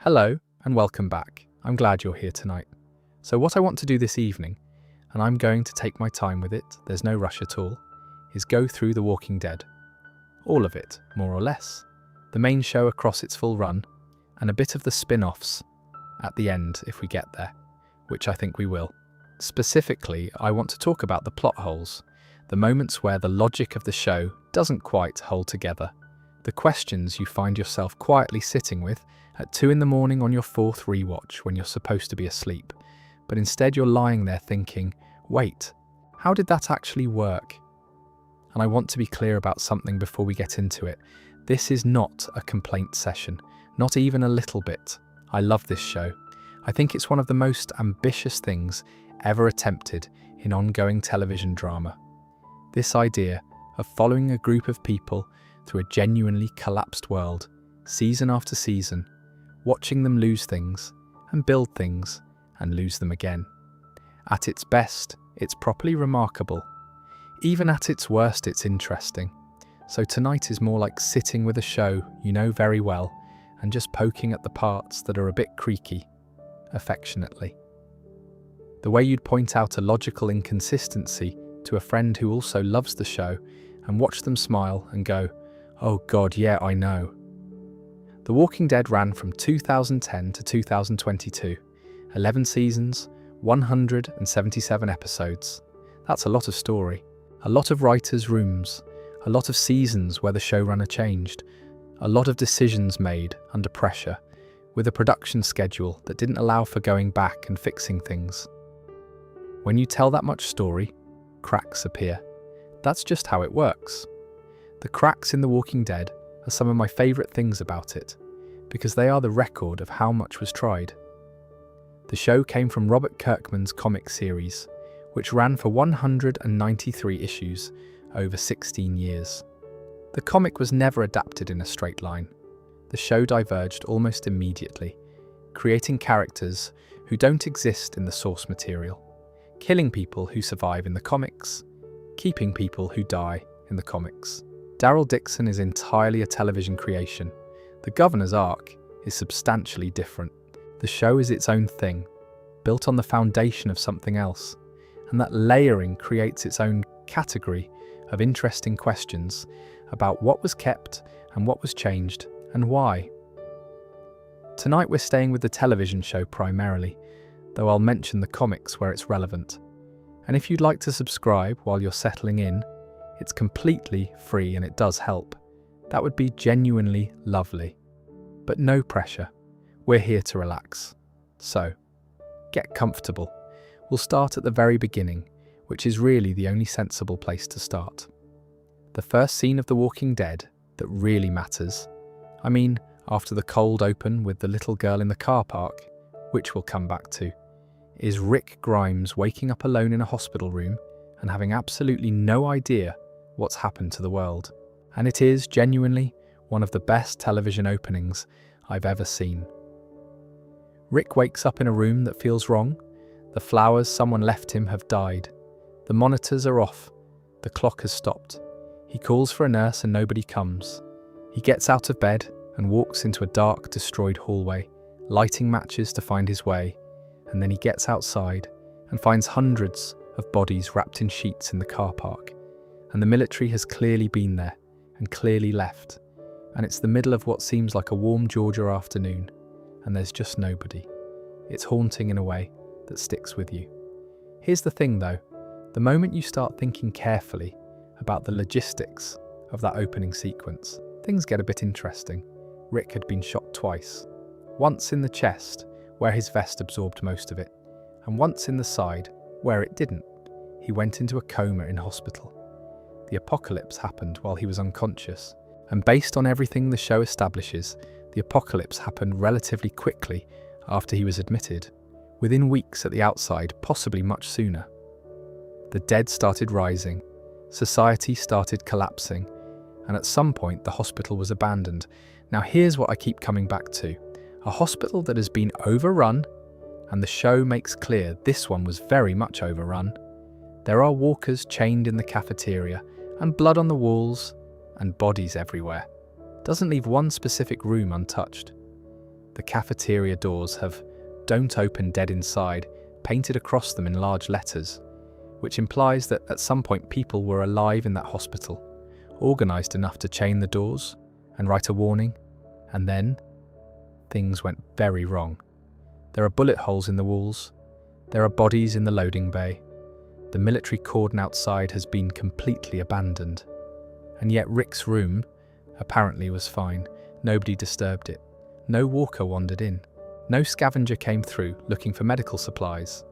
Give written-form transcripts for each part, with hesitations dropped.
Hello and welcome back. I'm glad you're here tonight. So what I want to do this evening, and I'm going to take my time with it, there's no rush at all, is go through The Walking Dead. All of it, more or less. The main show across its full run, and a bit of the spin-offs at the end if we get there, which I think we will. Specifically, I want to talk about the plot holes, the moments where the logic of the show doesn't quite hold together, the questions you find yourself quietly sitting with at 2 in the morning on your 4th rewatch when you're supposed to be asleep, but instead you're lying there thinking, wait, how did that actually work? And I want to be clear about something before we get into it. This is not a complaint session, not even a little bit. I love this show. I think it's one of the most ambitious things ever attempted in ongoing television drama. This idea of following a group of people through a genuinely collapsed world, season after season, watching them lose things and build things and lose them again. At its best, it's properly remarkable. Even at its worst, it's interesting. So tonight is more like sitting with a show you know very well and just poking at the parts that are a bit creaky, affectionately. The way you'd point out a logical inconsistency to a friend who also loves the show and watch them smile and go, "Oh God, yeah, I know." The Walking Dead ran from 2010 to 2022, 11 seasons, 177 episodes. That's a lot of story, a lot of writers' rooms, a lot of seasons where the showrunner changed, a lot of decisions made under pressure, with a production schedule that didn't allow for going back and fixing things. When you tell that much story, cracks appear. That's just how it works. The cracks in The Walking Dead are some of my favourite things about it, because they are the record of how much was tried. The show came from Robert Kirkman's comic series, which ran for 193 issues over 16 years. The comic was never adapted in a straight line. The show diverged almost immediately, creating characters who don't exist in the source material, killing people who survive in the comics, keeping people who die in the comics. Daryl Dixon is entirely a television creation. The Governor's arc is substantially different. The show is its own thing, built on the foundation of something else, and that layering creates its own category of interesting questions about what was kept and what was changed and why. Tonight we're staying with the television show primarily, though I'll mention the comics where it's relevant. And if you'd like to subscribe while you're settling in, it's completely free and it does help. That would be genuinely lovely. But no pressure. We're here to relax. So, get comfortable. We'll start at the very beginning, which is really the only sensible place to start. The first scene of The Walking Dead that really matters, I mean, after the cold open with the little girl in the car park, which we'll come back to, is Rick Grimes waking up alone in a hospital room and having absolutely no idea what's happened to the world. And it is genuinely one of the best television openings I've ever seen. Rick wakes up in a room that feels wrong. The flowers someone left him have died. The monitors are off. The clock has stopped. He calls for a nurse and nobody comes. He gets out of bed and walks into a dark, destroyed hallway, lighting matches to find his way. And then he gets outside and finds hundreds of bodies wrapped in sheets in the car park. And the military has clearly been there and clearly left. And it's the middle of what seems like a warm Georgia afternoon, and there's just nobody. It's haunting in a way that sticks with you. Here's the thing though, the moment you start thinking carefully about the logistics of that opening sequence, things get a bit interesting. Rick had been shot twice. Once in the chest, where his vest absorbed most of it, and once in the side, where it didn't. He went into a coma in hospital. The apocalypse happened while he was unconscious, and based on everything the show establishes, the apocalypse happened relatively quickly after he was admitted, within weeks at the outside, possibly much sooner. The dead started rising, society started collapsing, and at some point the hospital was abandoned. Now here's what I keep coming back to. A hospital that has been overrun, and the show makes clear this one was very much overrun. There are walkers chained in the cafeteria, and blood on the walls, and bodies everywhere. Doesn't leave one specific room untouched. The cafeteria doors have "Don't open dead inside" painted across them in large letters, which implies that at some point people were alive in that hospital, organised enough to chain the doors and write a warning, and then things went very wrong. There are bullet holes in the walls, there are bodies in the loading bay, the military cordon outside has been completely abandoned, and yet Rick's room apparently was fine. Nobody disturbed it. No walker wandered in. No scavenger came through looking for medical supplies.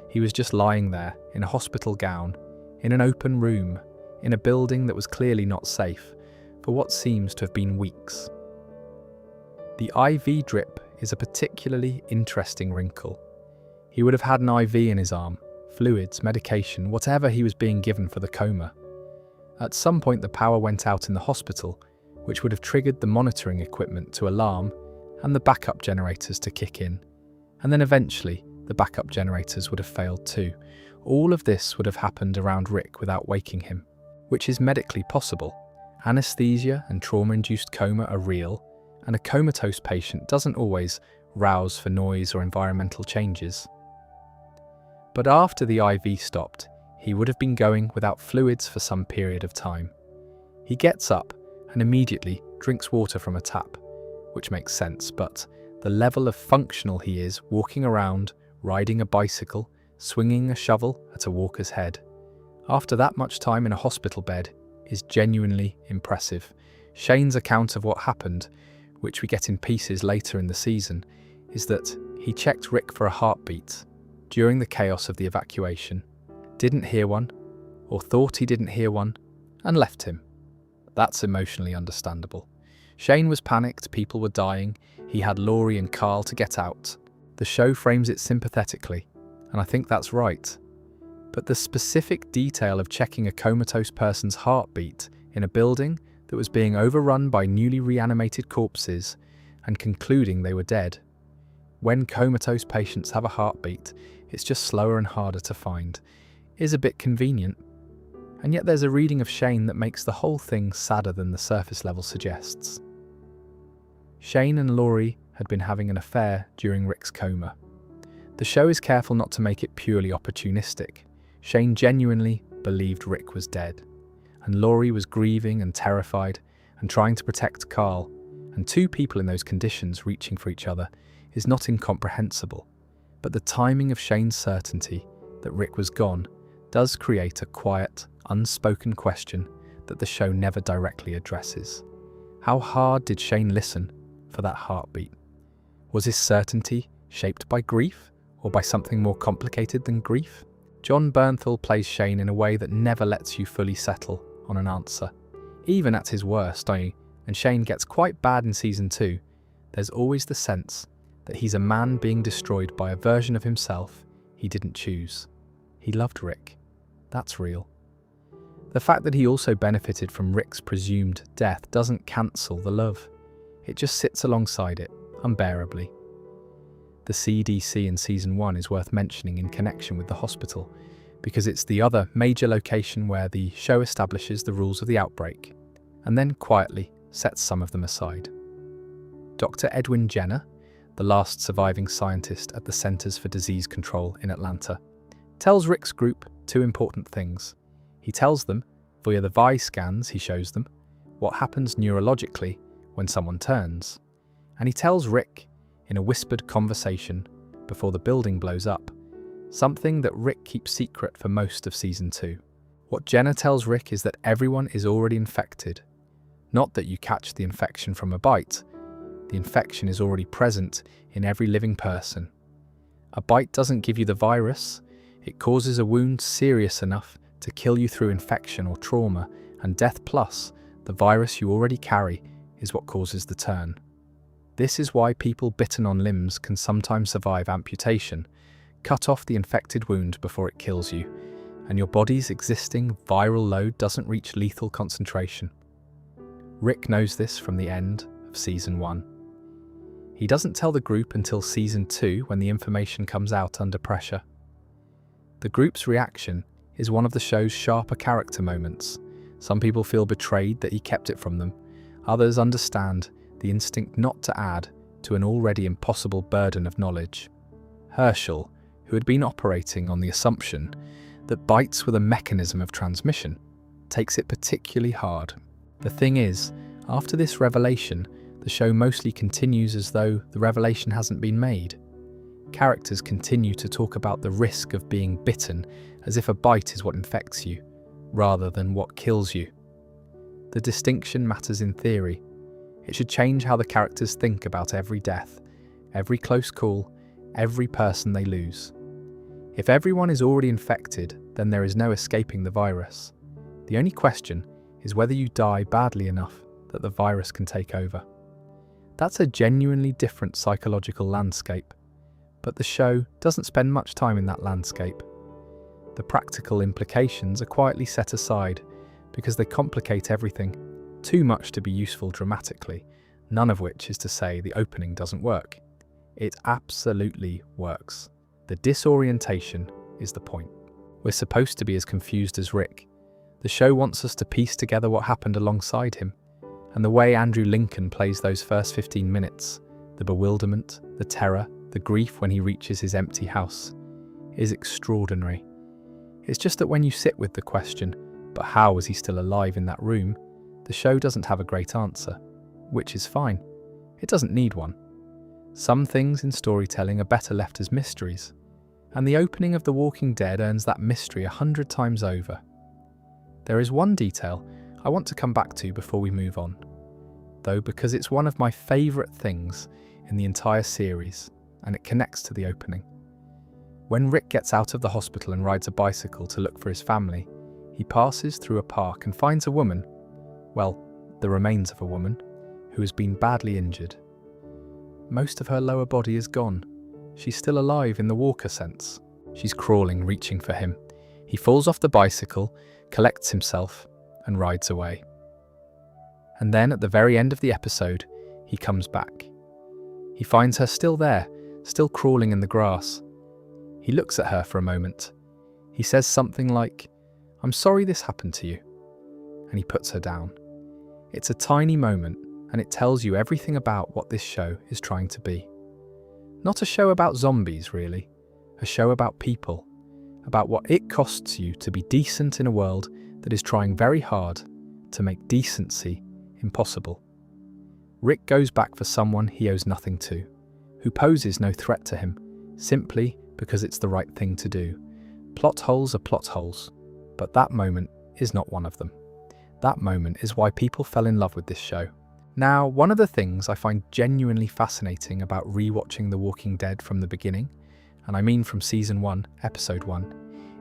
He was just lying there in a hospital gown, in an open room, in a building that was clearly not safe for what seems to have been weeks. The IV drip is a particularly interesting wrinkle. He would have had an IV in his arm, fluids, medication, whatever he was being given for the coma. At some point the power went out in the hospital, which would have triggered the monitoring equipment to alarm and the backup generators to kick in. And then eventually the backup generators would have failed too. All of this would have happened around Rick without waking him, which is medically possible. Anesthesia and trauma-induced coma are real, and a comatose patient doesn't always rouse for noise or environmental changes. But after the IV stopped, he would have been going without fluids for some period of time. He gets up and immediately drinks water from a tap, which makes sense, but the level of functional he is walking around, riding a bicycle, swinging a shovel at a walker's head, after that much time in a hospital bed, is genuinely impressive. Shane's account of what happened, which we get in pieces later in the season, is that he checked Rick for a heartbeat during the chaos of the evacuation, didn't hear one, or thought he didn't hear one, and left him. That's emotionally understandable. Shane was panicked, people were dying, he had Laurie and Carl to get out. The show frames it sympathetically, and I think that's right. But the specific detail of checking a comatose person's heartbeat in a building that was being overrun by newly reanimated corpses and concluding they were dead. When comatose patients have a heartbeat, it's just slower and harder to find, is a bit convenient. And yet there's a reading of Shane that makes the whole thing sadder than the surface level suggests. Shane and Laurie had been having an affair during Rick's coma. The show is careful not to make it purely opportunistic. Shane genuinely believed Rick was dead, and Laurie was grieving and terrified and trying to protect Carl, and two people in those conditions reaching for each other is not incomprehensible. But the timing of Shane's certainty that Rick was gone does create a quiet, unspoken question that the show never directly addresses. How hard did Shane listen for that heartbeat? Was his certainty shaped by grief or by something more complicated than grief? John Bernthal plays Shane in a way that never lets you fully settle on an answer. Even at his worst, and Shane gets quite bad in season 2, there's always the sense that he's a man being destroyed by a version of himself he didn't choose. He loved Rick. That's real. The fact that he also benefited from Rick's presumed death doesn't cancel the love. It just sits alongside it, unbearably. The CDC in season 1 is worth mentioning in connection with the hospital, because it's the other major location where the show establishes the rules of the outbreak, and then quietly sets some of them aside. Dr. Edwin Jenner, the last surviving scientist at the Centers for Disease Control in Atlanta, tells Rick's group 2 important things. He tells them, via the VI scans he shows them, what happens neurologically when someone turns. And he tells Rick, in a whispered conversation before the building blows up, something that Rick keeps secret for most of season 2. What Jenna tells Rick is that everyone is already infected. Not that you catch the infection from a bite. The infection is already present in every living person. A bite doesn't give you the virus. It causes a wound serious enough to kill you through infection or trauma, and death plus the virus you already carry is what causes the turn. This is why people bitten on limbs can sometimes survive amputation. Cut off the infected wound before it kills you, and your body's existing viral load doesn't reach lethal concentration. Rick knows this from the end of season 1. He doesn't tell the group until season 2 when the information comes out under pressure. The group's reaction is one of the show's sharper character moments. Some people feel betrayed that he kept it from them. Others understand the instinct not to add to an already impossible burden of knowledge. Herschel, who had been operating on the assumption that bites were the mechanism of transmission, takes it particularly hard. The thing is, after this revelation, the show mostly continues as though the revelation hasn't been made. Characters continue to talk about the risk of being bitten as if a bite is what infects you, rather than what kills you. The distinction matters in theory. It should change how the characters think about every death, every close call, every person they lose. If everyone is already infected, then there is no escaping the virus. The only question is whether you die badly enough that the virus can take over. That's a genuinely different psychological landscape, but the show doesn't spend much time in that landscape. The practical implications are quietly set aside because they complicate everything, too much to be useful dramatically, none of which is to say the opening doesn't work. It absolutely works. The disorientation is the point. We're supposed to be as confused as Rick. The show wants us to piece together what happened alongside him, and the way Andrew Lincoln plays those first 15 minutes, the bewilderment, the terror, the grief when he reaches his empty house, is extraordinary. It's just that when you sit with the question, but how was he still alive in that room, the show doesn't have a great answer, which is fine. It doesn't need one. Some things in storytelling are better left as mysteries, and the opening of The Walking Dead earns that mystery 100 times over. There is one detail I want to come back to before we move on, though, because it's one of my favourite things in the entire series, and it connects to the opening. When Rick gets out of the hospital and rides a bicycle to look for his family, he passes through a park and finds a woman, well, the remains of a woman, who has been badly injured. Most of her lower body is gone. She's still alive in the Walker sense. She's crawling, reaching for him. He falls off the bicycle, collects himself, and rides away. And then at the very end of the episode, he comes back. He finds her still there, still crawling in the grass. He looks at her for a moment. He says something like, "I'm sorry this happened to you," and he puts her down. It's a tiny moment, and it tells you everything about what this show is trying to be. Not a show about zombies, really. A show about people, about what it costs you to be decent in a world that is trying very hard to make decency impossible. Rick goes back for someone he owes nothing to, who poses no threat to him, simply because it's the right thing to do. Plot holes are plot holes, but that moment is not one of them. That moment is why people fell in love with this show. Now, one of the things I find genuinely fascinating about rewatching The Walking Dead from the beginning, and I mean from Season 1, Episode 1,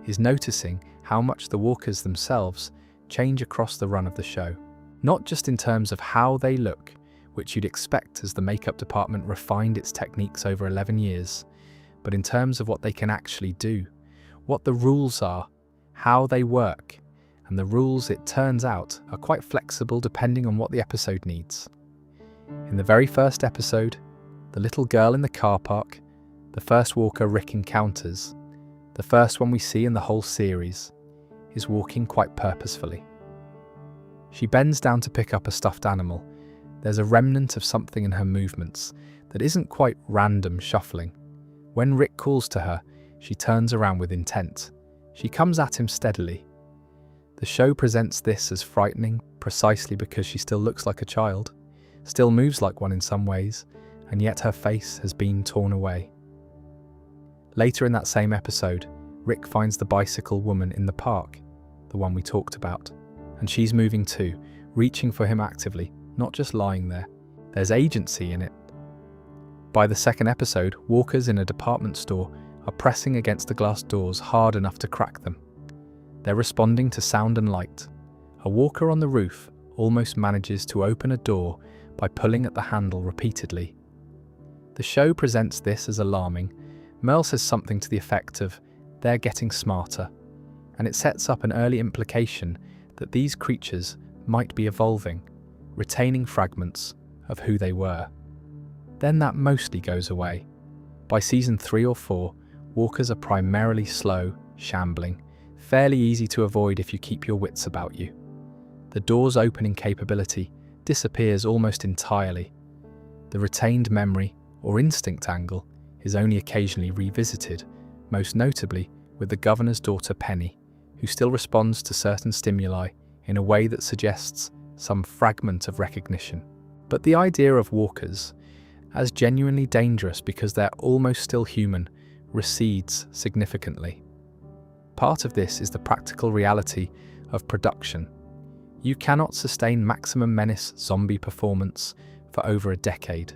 is noticing how much the walkers themselves change across the run of the show. Not just in terms of how they look, which you'd expect as the makeup department refined its techniques over 11 years, but in terms of what they can actually do, what the rules are, how they work, and the rules, it turns out, are quite flexible depending on what the episode needs. In the very first episode, the little girl in the car park, the first walker Rick encounters, the first one we see in the whole series, is walking quite purposefully. She bends down to pick up a stuffed animal. There's a remnant of something in her movements that isn't quite random shuffling. When Rick calls to her, she turns around with intent. She comes at him steadily. The show presents this as frightening precisely because she still looks like a child, still moves like one in some ways, and yet her face has been torn away. Later in that same episode, Rick finds the bicycle woman in the park, the one we talked about, and she's moving too, reaching for him actively, not just lying there. There's agency in it. By the second episode, walkers in a department store are pressing against the glass doors hard enough to crack them. They're responding to sound and light. A walker on the roof almost manages to open a door by pulling at the handle repeatedly. The show presents this as alarming. Merle says something to the effect of, "They're getting smarter," and it sets up an early implication that these creatures might be evolving, retaining fragments of who they were. Then that mostly goes away. By season 3 or 4, walkers are primarily slow, shambling, fairly easy to avoid if you keep your wits about you. The door's opening capability disappears almost entirely. The retained memory or instinct angle is only occasionally revisited, most notably with the governor's daughter Penny, who still responds to certain stimuli in a way that suggests some fragment of recognition. But the idea of walkers as genuinely dangerous because they're almost still human recedes significantly. Part of this is the practical reality of production. You cannot sustain maximum menace zombie performance for over a decade.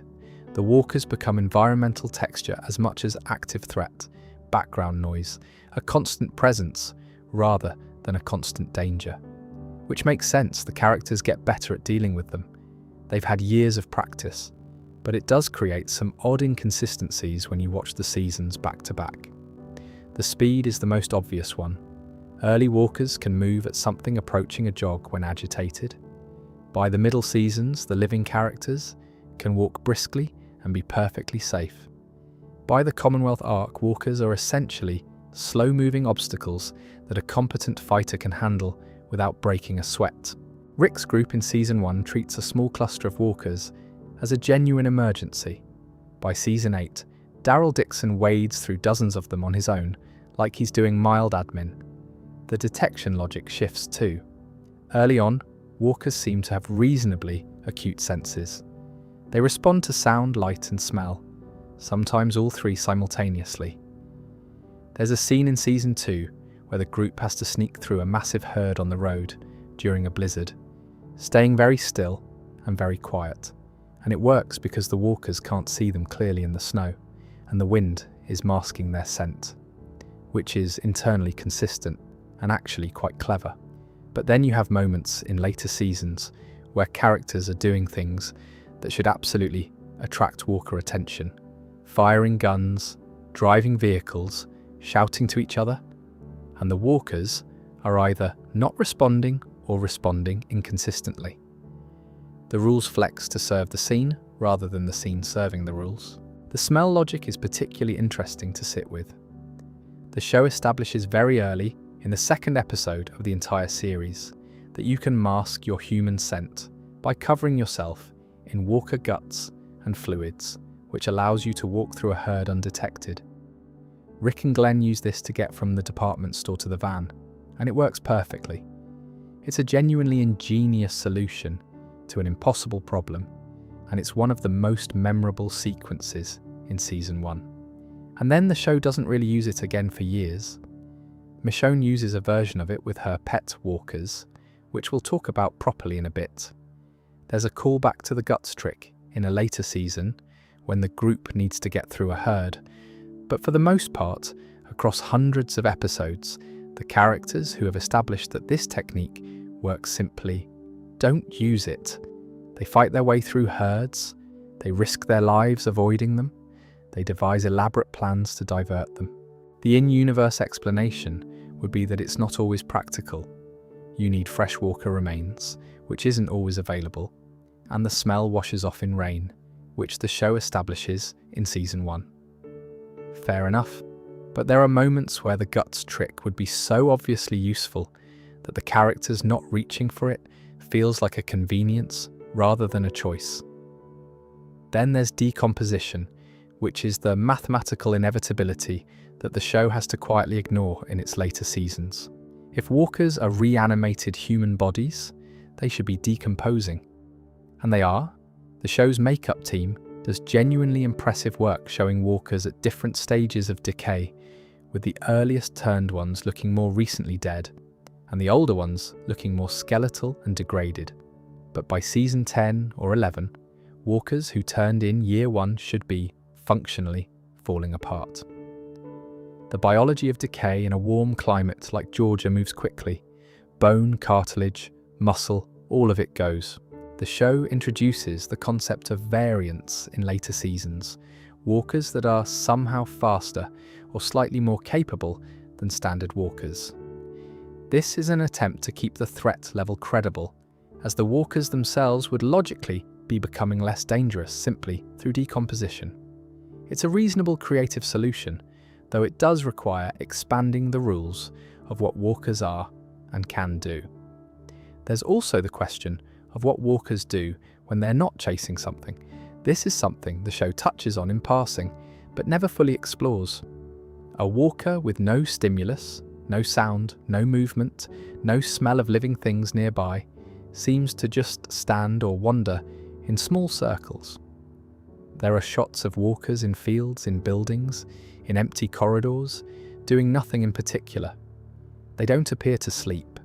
The walkers become environmental texture as much as active threat, background noise, a constant presence rather than a constant danger. Which makes sense, the characters get better at dealing with them. They've had years of practice, but it does create some odd inconsistencies when you watch the seasons back to back. The speed is the most obvious one. Early walkers can move at something approaching a jog when agitated. By the middle seasons, the living characters can walk briskly and be perfectly safe. By the Commonwealth arc, walkers are essentially slow-moving obstacles that a competent fighter can handle without breaking a sweat. Rick's group in Season 1 treats a small cluster of walkers as a genuine emergency. By Season 8, Daryl Dixon wades through dozens of them on his own, like he's doing mild admin. The detection logic shifts too. Early on, walkers seem to have reasonably acute senses. They respond to sound, light and smell, sometimes all three simultaneously. There's a scene in Season 2 where the group has to sneak through a massive herd on the road during a blizzard, staying very still and very quiet. And it works because the walkers can't see them clearly in the snow, and the wind is masking their scent, which is internally consistent and actually quite clever. But then you have moments in later seasons where characters are doing things that should absolutely attract walker attention. Firing guns, driving vehicles, shouting to each other, and the walkers are either not responding or responding inconsistently. The rules flex to serve the scene rather than the scene serving the rules. The smell logic is particularly interesting to sit with. The show establishes very early, in the second episode of the entire series, that you can mask your human scent by covering yourself in walker guts and fluids, which allows you to walk through a herd undetected. Rick and Glenn use this to get from the department store to the van, and it works perfectly. It's a genuinely ingenious solution to an impossible problem, and it's one of the most memorable sequences in Season 1. And then the show doesn't really use it again for years. Michonne uses a version of it with her pet walkers, which we'll talk about properly in a bit. There's a callback to the guts trick in a later season when the group needs to get through a herd, but for the most part, across hundreds of episodes, the characters who have established that this technique works simply don't use it. They fight their way through herds, they risk their lives avoiding them, they devise elaborate plans to divert them. The in-universe explanation would be that it's not always practical. You need fresh walker remains, which isn't always available, and the smell washes off in rain, which the show establishes in Season 1. Fair enough, but there are moments where the guts trick would be so obviously useful that the characters not reaching for it feels like a convenience rather than a choice. Then there's decomposition, which is the mathematical inevitability that the show has to quietly ignore in its later seasons. If walkers are reanimated human bodies, they should be decomposing. And they are. The show's makeup team does genuinely impressive work showing walkers at different stages of decay, with the earliest turned ones looking more recently dead, and the older ones looking more skeletal and degraded. But by Season 10 or 11, walkers who turned in Year 1 should be, functionally, falling apart. The biology of decay in a warm climate like Georgia moves quickly. Bone, cartilage, muscle, all of it goes. The show introduces the concept of variance in later seasons, walkers that are somehow faster or slightly more capable than standard walkers. This is an attempt to keep the threat level credible, as the walkers themselves would logically be becoming less dangerous simply through decomposition. It's a reasonable creative solution, though it does require expanding the rules of what walkers are and can do. There's also the question of what walkers do when they're not chasing something. This is something the show touches on in passing, but never fully explores. A walker with no stimulus, no sound, no movement, no smell of living things nearby, seems to just stand or wander in small circles. There are shots of walkers in fields, in buildings, in empty corridors, doing nothing in particular. They don't appear to sleep.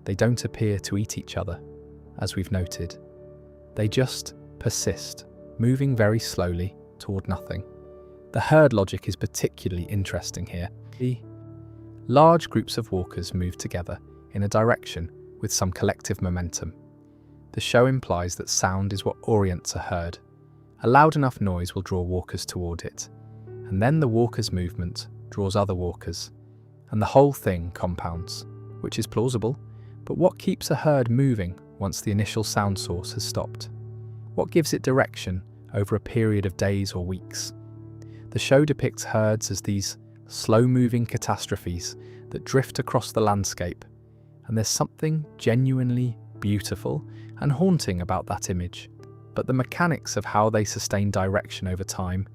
They don't appear to eat each other, as we've noted. They just persist, moving very slowly toward nothing. The herd logic is particularly interesting here. Large groups of walkers move together in a direction with some collective momentum. The show implies that sound is what orients a herd. A loud enough noise will draw walkers toward it, and then the walker's movement draws other walkers, and the whole thing compounds, which is plausible. But what keeps a herd moving once the initial sound source has stopped? What gives it direction over a period of days or weeks? The show depicts herds as these slow-moving catastrophes that drift across the landscape, and there's something genuinely beautiful and haunting about that image. But the mechanics of how they sustain direction over time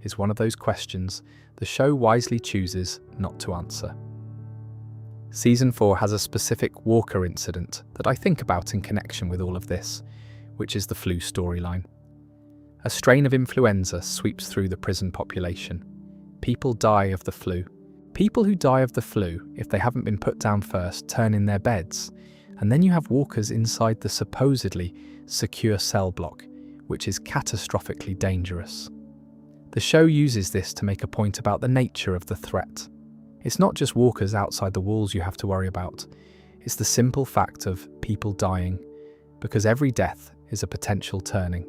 is one of those questions the show wisely chooses not to answer. Season 4 has a specific walker incident that I think about in connection with all of this, which is the flu storyline. A strain of influenza sweeps through the prison population. People die of the flu. People who die of the flu, if they haven't been put down first, turn in their beds. And then you have walkers inside the supposedly secure cell block, which is catastrophically dangerous. The show uses this to make a point about the nature of the threat. It's not just walkers outside the walls you have to worry about. It's the simple fact of people dying, because every death is a potential turning.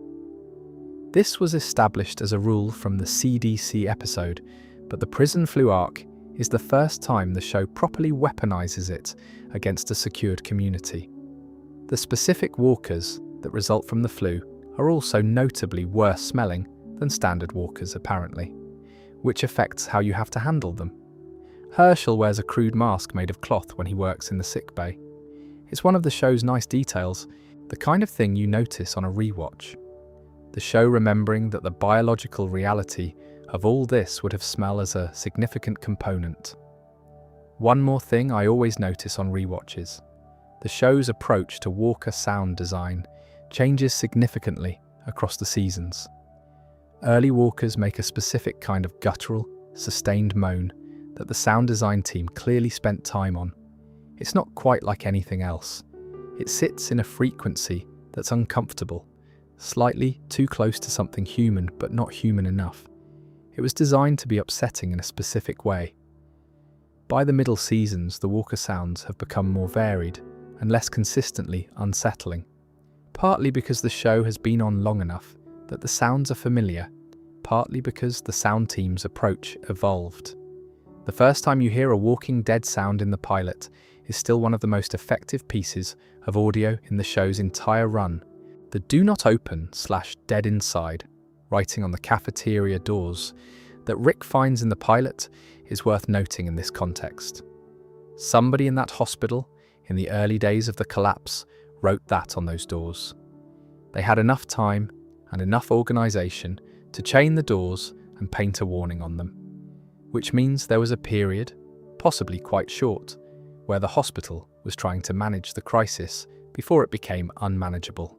This was established as a rule from the CDC episode, but the prison flu arc is the first time the show properly weaponizes it against a secured community. The specific walkers that result from the flu are also notably worse smelling than standard walkers apparently, which affects how you have to handle them. Herschel wears a crude mask made of cloth when he works in the sick bay. It's one of the show's nice details, the kind of thing you notice on a rewatch. The show remembering that the biological reality of all this would have smell as a significant component. One more thing I always notice on rewatches. The show's approach to walker sound design changes significantly across the seasons. Early walkers make a specific kind of guttural, sustained moan that the sound design team clearly spent time on. It's not quite like anything else. It sits in a frequency that's uncomfortable, slightly too close to something human but not human enough. It was designed to be upsetting in a specific way. By the middle seasons, the walker sounds have become more varied and less consistently unsettling, partly because the show has been on long enough that the sounds are familiar, partly because the sound team's approach evolved. The first time you hear a Walking Dead sound in the pilot is still one of the most effective pieces of audio in the show's entire run. The "Do Not Open/Dead Inside" writing on the cafeteria doors that Rick finds in the pilot is worth noting in this context. Somebody in that hospital, in the early days of the collapse, wrote that on those doors. They had enough time and enough organization to chain the doors and paint a warning on them, which means there was a period, possibly quite short, where the hospital was trying to manage the crisis before it became unmanageable.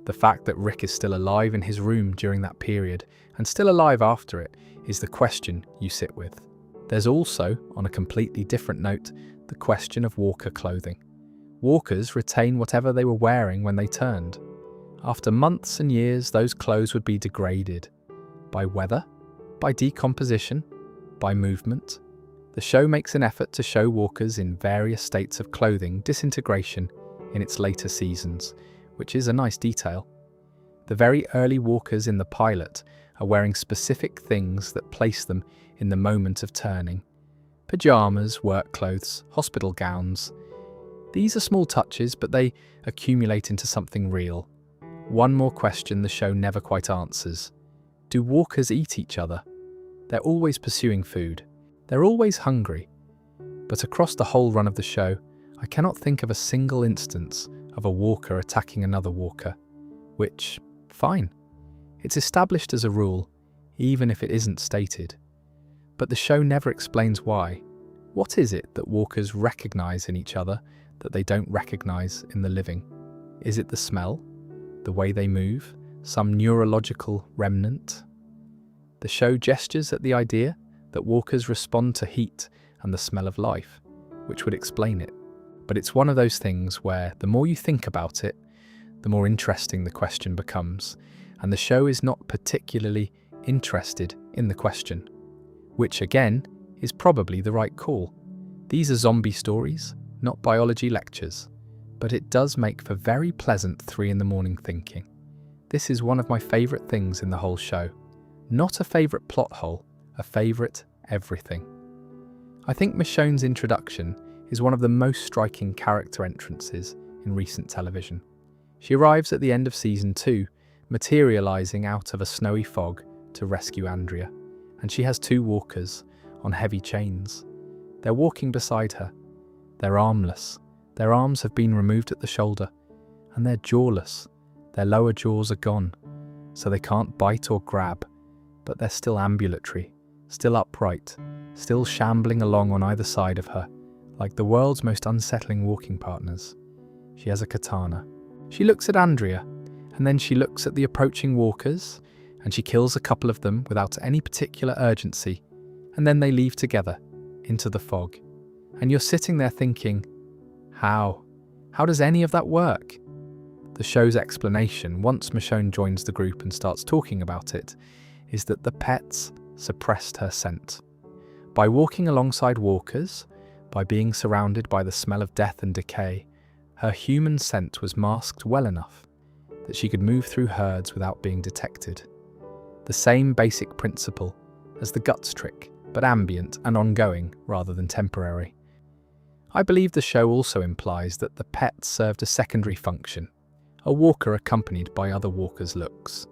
The fact that Rick is still alive in his room during that period and still alive after it is the question you sit with. There's also, on a completely different note, the question of walker clothing. Walkers retain whatever they were wearing when they turned. After months and years, those clothes would be degraded. By weather, by decomposition, by movement. The show makes an effort to show walkers in various states of clothing disintegration in its later seasons, which is a nice detail. The very early walkers in the pilot are wearing specific things that place them in the moment of turning. Pajamas, work clothes, hospital gowns. These are small touches, but they accumulate into something real. One more question the show never quite answers. Do walkers eat each other? They're always pursuing food. They're always hungry. But across the whole run of the show, I cannot think of a single instance of a walker attacking another walker, which, fine. It's established as a rule, even if it isn't stated. But the show never explains why. What is it that walkers recognize in each other that they don't recognize in the living? Is it the smell? The way they move? Some neurological remnant? The show gestures at the idea that walkers respond to heat and the smell of life, which would explain it. But it's one of those things where the more you think about it, the more interesting the question becomes, and the show is not particularly interested in the question. Which, again, is probably the right call. These are zombie stories, not biology lectures, but it does make for very pleasant 3 a.m. thinking. This is one of my favourite things in the whole show. Not a favourite plot hole, a favourite everything. I think Michonne's introduction is one of the most striking character entrances in recent television. She arrives at the end of season 2, materialising out of a snowy fog to rescue Andrea. And she has 2 walkers on heavy chains. They're walking beside her. They're armless. Their arms have been removed at the shoulder, and they're jawless. Their lower jaws are gone, so they can't bite or grab, but they're still ambulatory, still upright, still shambling along on either side of her, like the world's most unsettling walking partners. She has a katana. She looks at Andrea, and then she looks at the approaching walkers, and she kills a couple of them without any particular urgency, and then they leave together into the fog. And you're sitting there thinking, how? How does any of that work? The show's explanation, once Michonne joins the group and starts talking about it, is that the pets suppressed her scent. By walking alongside walkers, by being surrounded by the smell of death and decay, her human scent was masked well enough that she could move through herds without being detected. The same basic principle as the guts trick, but ambient and ongoing rather than temporary. I believe the show also implies that the pets served a secondary function, a walker accompanied by other walkers' looks.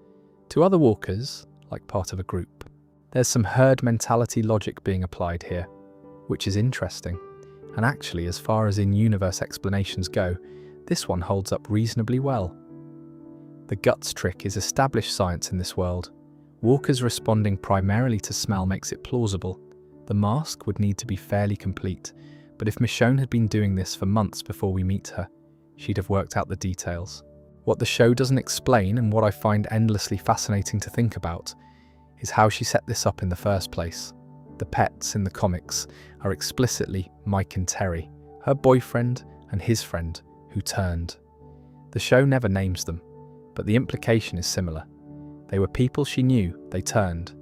To other walkers, like part of a group. There's some herd mentality logic being applied here, which is interesting. And actually, as far as in-universe explanations go, this one holds up reasonably well. The guts trick is established science in this world. Walkers responding primarily to smell makes it plausible. The mask would need to be fairly complete, but if Michonne had been doing this for months before we meet her, she'd have worked out the details. What the show doesn't explain, and what I find endlessly fascinating to think about, is how she set this up in the first place. The pets in the comics are explicitly Mike and Terry, her boyfriend and his friend, who turned. The show never names them, but the implication is similar. They were people she knew, they turned,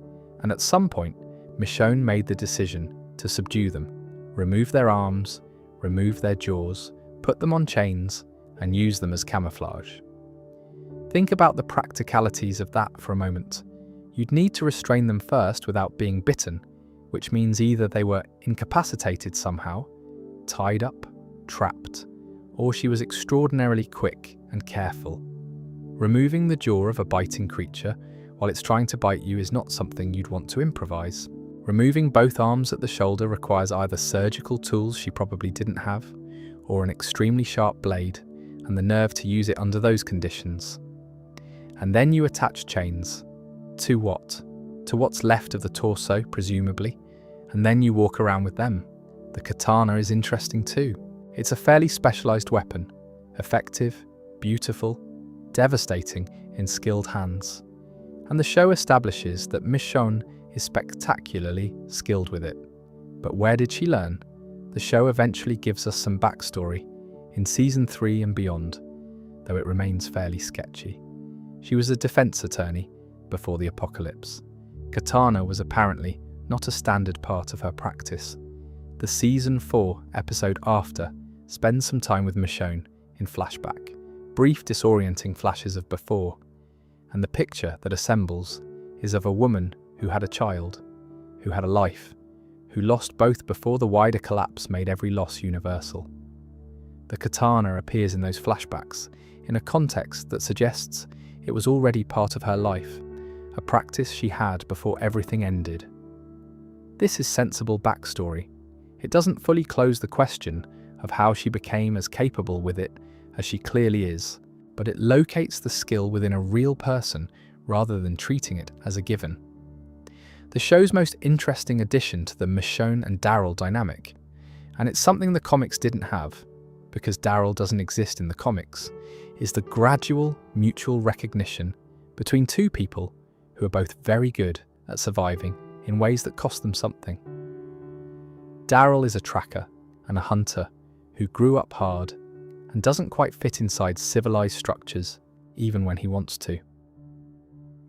and at some point, Michonne made the decision to subdue them, remove their arms, remove their jaws, put them on chains, and use them as camouflage. Think about the practicalities of that for a moment. You'd need to restrain them first without being bitten, which means either they were incapacitated somehow, tied up, trapped, or she was extraordinarily quick and careful. Removing the jaw of a biting creature while it's trying to bite you is not something you'd want to improvise. Removing both arms at the shoulder requires either surgical tools she probably didn't have, or an extremely sharp blade, and the nerve to use it under those conditions. And then you attach chains. To what? To what's left of the torso, presumably, and then you walk around with them. The katana is interesting too. It's a fairly specialised weapon, effective, beautiful, devastating in skilled hands. And the show establishes that Michonne is spectacularly skilled with it. But where did she learn? The show eventually gives us some backstory in season 3 and beyond, though it remains fairly sketchy. She was a defense attorney before the apocalypse. Katana was apparently not a standard part of her practice. The season 4 episode after spends some time with Michonne in flashback, brief disorienting flashes of before, and the picture that assembles is of a woman who had a child, who had a life, who lost both before the wider collapse made every loss universal. The katana appears in those flashbacks in a context that suggests it was already part of her life, a practice she had before everything ended. This is sensible backstory. It doesn't fully close the question of how she became as capable with it as she clearly is, but it locates the skill within a real person rather than treating it as a given. The show's most interesting addition to the Michonne and Daryl dynamic, and it's something the comics didn't have, because Daryl doesn't exist in the comics, is the gradual mutual recognition between two people who are both very good at surviving in ways that cost them something. Daryl is a tracker and a hunter who grew up hard and doesn't quite fit inside civilized structures even when he wants to.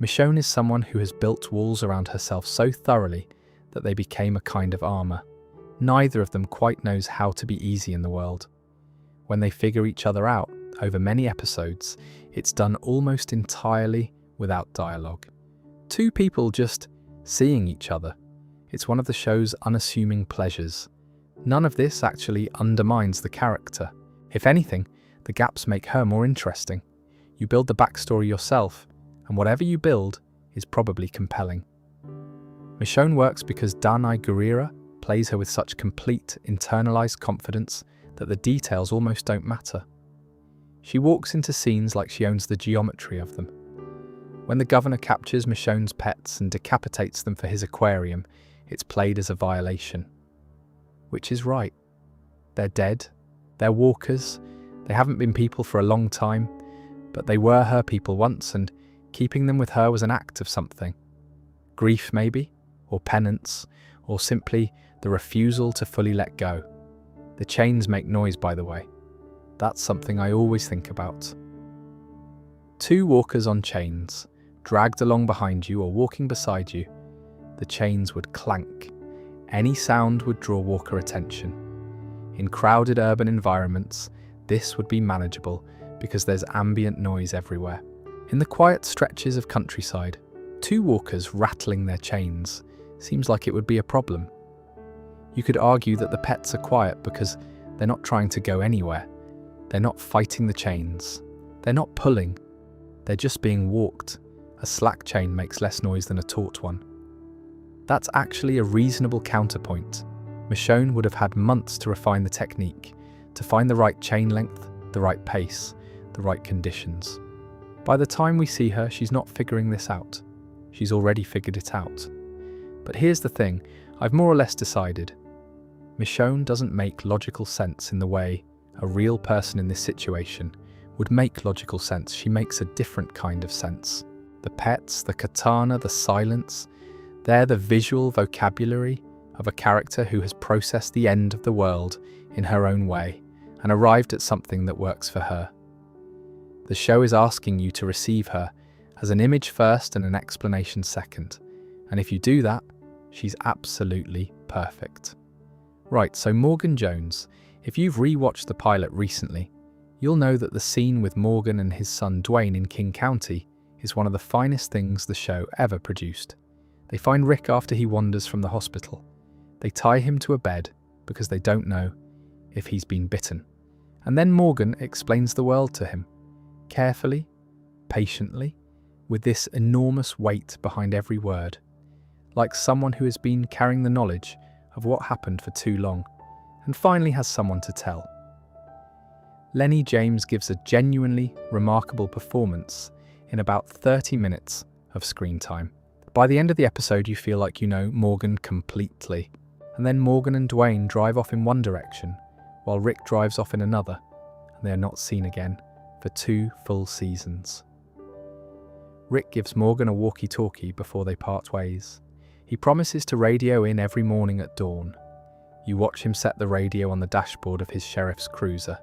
Michonne is someone who has built walls around herself so thoroughly that they became a kind of armor. Neither of them quite knows how to be easy in the world. When they figure each other out over many episodes, it's done almost entirely without dialogue. Two people just seeing each other. It's one of the show's unassuming pleasures. None of this actually undermines the character. If anything, the gaps make her more interesting. You build the backstory yourself, and whatever you build is probably compelling. Michonne works because Danai Gurira plays her with such complete, internalized confidence that the details almost don't matter. She walks into scenes like she owns the geometry of them. When the governor captures Michonne's pets and decapitates them for his aquarium, it's played as a violation. Which is right. They're dead. They're walkers. They haven't been people for a long time, but they were her people once, and keeping them with her was an act of something. Grief, maybe, or penance, or simply the refusal to fully let go. The chains make noise, by the way. That's something I always think about. Two walkers on chains, dragged along behind you or walking beside you, the chains would clank. Any sound would draw walker attention. In crowded urban environments, this would be manageable because there's ambient noise everywhere. In the quiet stretches of countryside, two walkers rattling their chains seems like it would be a problem. You could argue that the pets are quiet because they're not trying to go anywhere. They're not fighting the chains. They're not pulling. They're just being walked. A slack chain makes less noise than a taut one. That's actually a reasonable counterpoint. Michonne would have had months to refine the technique, to find the right chain length, the right pace, the right conditions. By the time we see her, she's not figuring this out. She's already figured it out. But here's the thing, I've more or less decided. Michonne doesn't make logical sense in the way a real person in this situation would make logical sense. She makes a different kind of sense. The pets, the katana, the silence, they're the visual vocabulary of a character who has processed the end of the world in her own way and arrived at something that works for her. The show is asking you to receive her as an image first and an explanation second, and if you do that, she's absolutely perfect. Right, so Morgan Jones, if you've rewatched the pilot recently, you'll know that the scene with Morgan and his son Dwayne in King County is one of the finest things the show ever produced. They find Rick after he wanders from the hospital. They tie him to a bed because they don't know if he's been bitten. And then Morgan explains the world to him, carefully, patiently, with this enormous weight behind every word, like someone who has been carrying the knowledge of what happened for too long, and finally has someone to tell. Lenny James gives a genuinely remarkable performance in about 30 minutes of screen time. By the end of the episode, you feel like you know Morgan completely. And then Morgan and Dwayne drive off in one direction, while Rick drives off in another, and they are not seen again for 2 full seasons. Rick gives Morgan a walkie-talkie before they part ways. He promises to radio in every morning at dawn. You watch him set the radio on the dashboard of his sheriff's cruiser,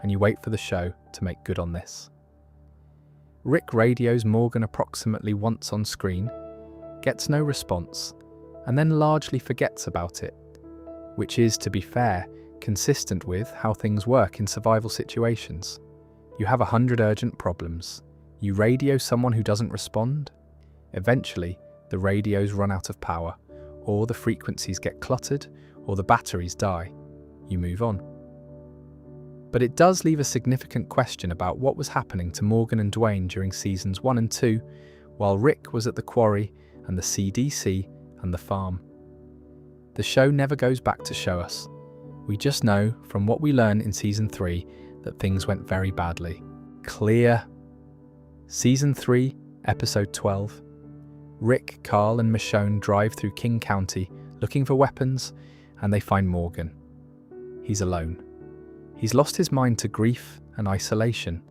and you wait for the show to make good on this. Rick radios Morgan approximately once on screen, gets no response, and then largely forgets about it, which is, to be fair, consistent with how things work in survival situations. You have 100 urgent problems. You radio someone who doesn't respond. Eventually, the radios run out of power, or the frequencies get cluttered, or the batteries die. You move on. But it does leave a significant question about what was happening to Morgan and Dwayne during seasons 1 and 2, while Rick was at the quarry and the CDC and the farm. The show never goes back to show us. We just know from what we learn in season 3 that things went very badly. Clear. Season 3, Episode 12. Rick, Carl and Michonne drive through King County looking for weapons, and they find Morgan. He's alone. He's lost his mind to grief and isolation.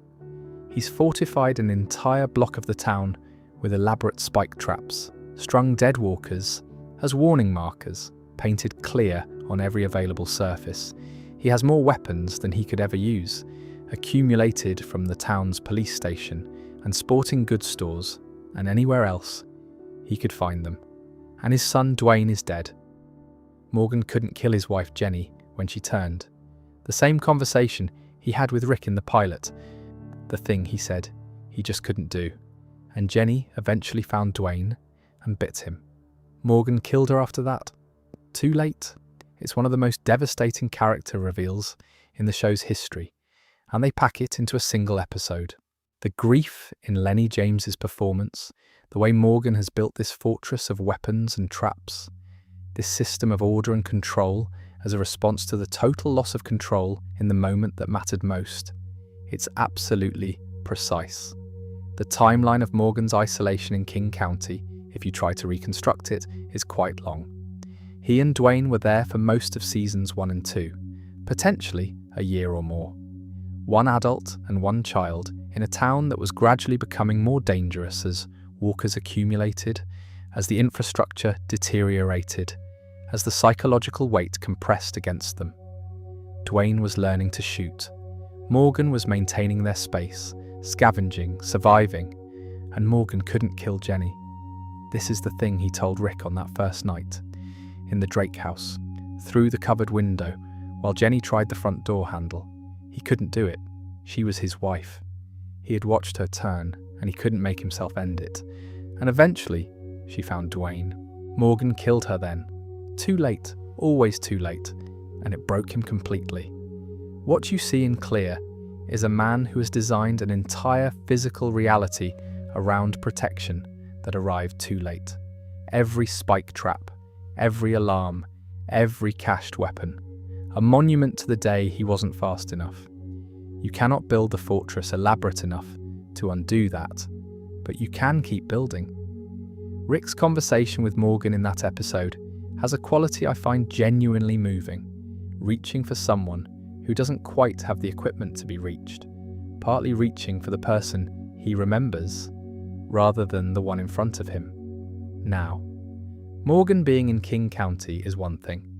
He's fortified an entire block of the town with elaborate spike traps, strung dead walkers as warning markers, painted clear on every available surface. He has more weapons than he could ever use, accumulated from the town's police station and sporting goods stores and anywhere else he could find them. And his son Dwayne is dead. Morgan couldn't kill his wife Jenny when she turned. The same conversation he had with Rick in the pilot. The thing, he said, he just couldn't do. And Jenny eventually found Dwayne and bit him. Morgan killed her after that. Too late. It's one of the most devastating character reveals in the show's history, and they pack it into a single episode. The grief in Lenny James's performance, the way Morgan has built this fortress of weapons and traps, this system of order and control as a response to the total loss of control in the moment that mattered most. It's absolutely precise. The timeline of Morgan's isolation in King County, if you try to reconstruct it, is quite long. He and Dwayne were there for most of seasons 1 and 2, potentially a year or more. One adult and one child in a town that was gradually becoming more dangerous as walkers accumulated, as the infrastructure deteriorated, as the psychological weight compressed against them. Dwayne was learning to shoot. Morgan was maintaining their space, scavenging, surviving, and Morgan couldn't kill Jenny. This is the thing he told Rick on that first night, in the Drake house, through the cupboard window, while Jenny tried the front door handle. He couldn't do it. She was his wife. He had watched her turn, and he couldn't make himself end it. And eventually, she found Dwayne. Morgan killed her then. Too late, always too late, and it broke him completely. What you see in Clear is a man who has designed an entire physical reality around protection that arrived too late. Every spike trap, every alarm, every cached weapon. A monument to the day he wasn't fast enough. You cannot build the fortress elaborate enough to undo that, but you can keep building. Rick's conversation with Morgan in that episode has a quality I find genuinely moving, reaching for someone who doesn't quite have the equipment to be reached, partly reaching for the person he remembers, rather than the one in front of him. Now, Morgan being in King County is one thing.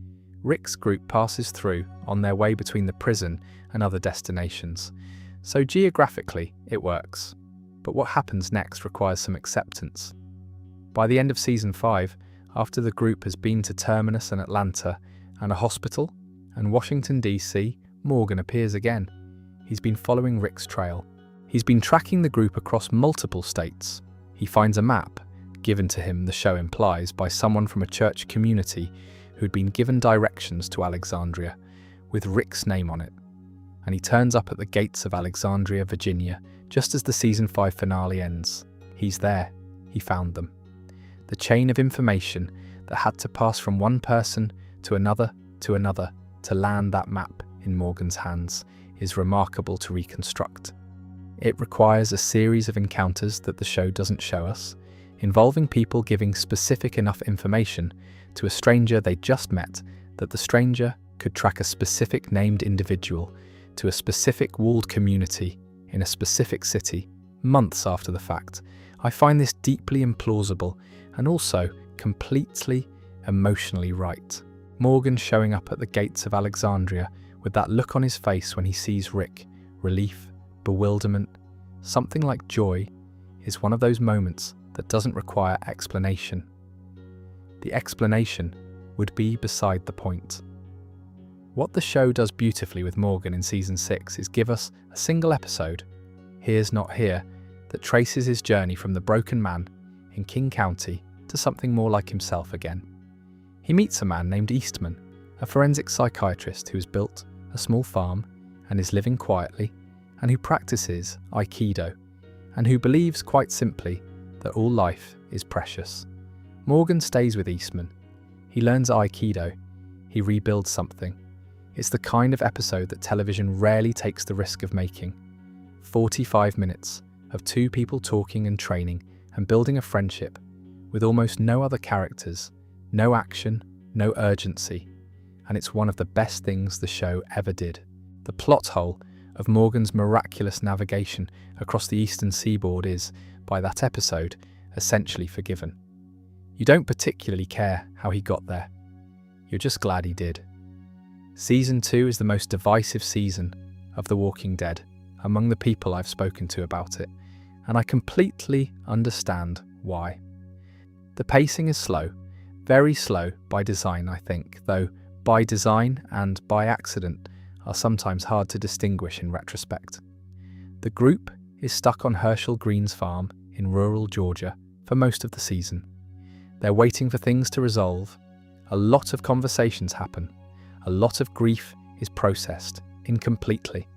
Rick's group passes through on their way between the prison and other destinations, so geographically it works. But what happens next requires some acceptance. By the end of Season 5, after the group has been to Terminus and Atlanta and a hospital and Washington DC, Morgan appears again. He's been following Rick's trail. He's been tracking the group across multiple states. He finds a map, given to him, the show implies, by someone from a church community who'd been given directions to Alexandria, with Rick's name on it. And he turns up at the gates of Alexandria, Virginia, just as the Season 5 finale ends. He's there. He found them. The chain of information that had to pass from one person to another to land that map in Morgan's hands is remarkable to reconstruct. It requires a series of encounters that the show doesn't show us, involving people giving specific enough information to a stranger they just met that the stranger could track a specific named individual to a specific walled community in a specific city months after the fact. I find this deeply implausible and also completely emotionally right. Morgan showing up at the gates of Alexandria with that look on his face when he sees Rick, relief, bewilderment, something like joy, is one of those moments that doesn't require explanation. The explanation would be beside the point. What the show does beautifully with Morgan in Season 6 is give us a single episode, Here's Not Here, that traces his journey from the broken man in King County to something more like himself again. He meets a man named Eastman, a forensic psychiatrist who has built a small farm and is living quietly, and who practices Aikido, and who believes quite simply that all life is precious. Morgan stays with Eastman. He learns Aikido. He rebuilds something. It's the kind of episode that television rarely takes the risk of making. 45 minutes of two people talking and training and building a friendship with almost no other characters, no action, no urgency, and it's one of the best things the show ever did. The plot hole of Morgan's miraculous navigation across the eastern seaboard is, by that episode, essentially forgiven. You don't particularly care how he got there. You're just glad he did. Season 2 is the most divisive season of The Walking Dead among the people I've spoken to about it, and I completely understand why. The pacing is slow, very slow by design, I think, though by design and by accident are sometimes hard to distinguish in retrospect. The group is stuck on Herschel Green's farm in rural Georgia for most of the season. They're waiting for things to resolve. A lot of conversations happen. A lot of grief is processed incompletely.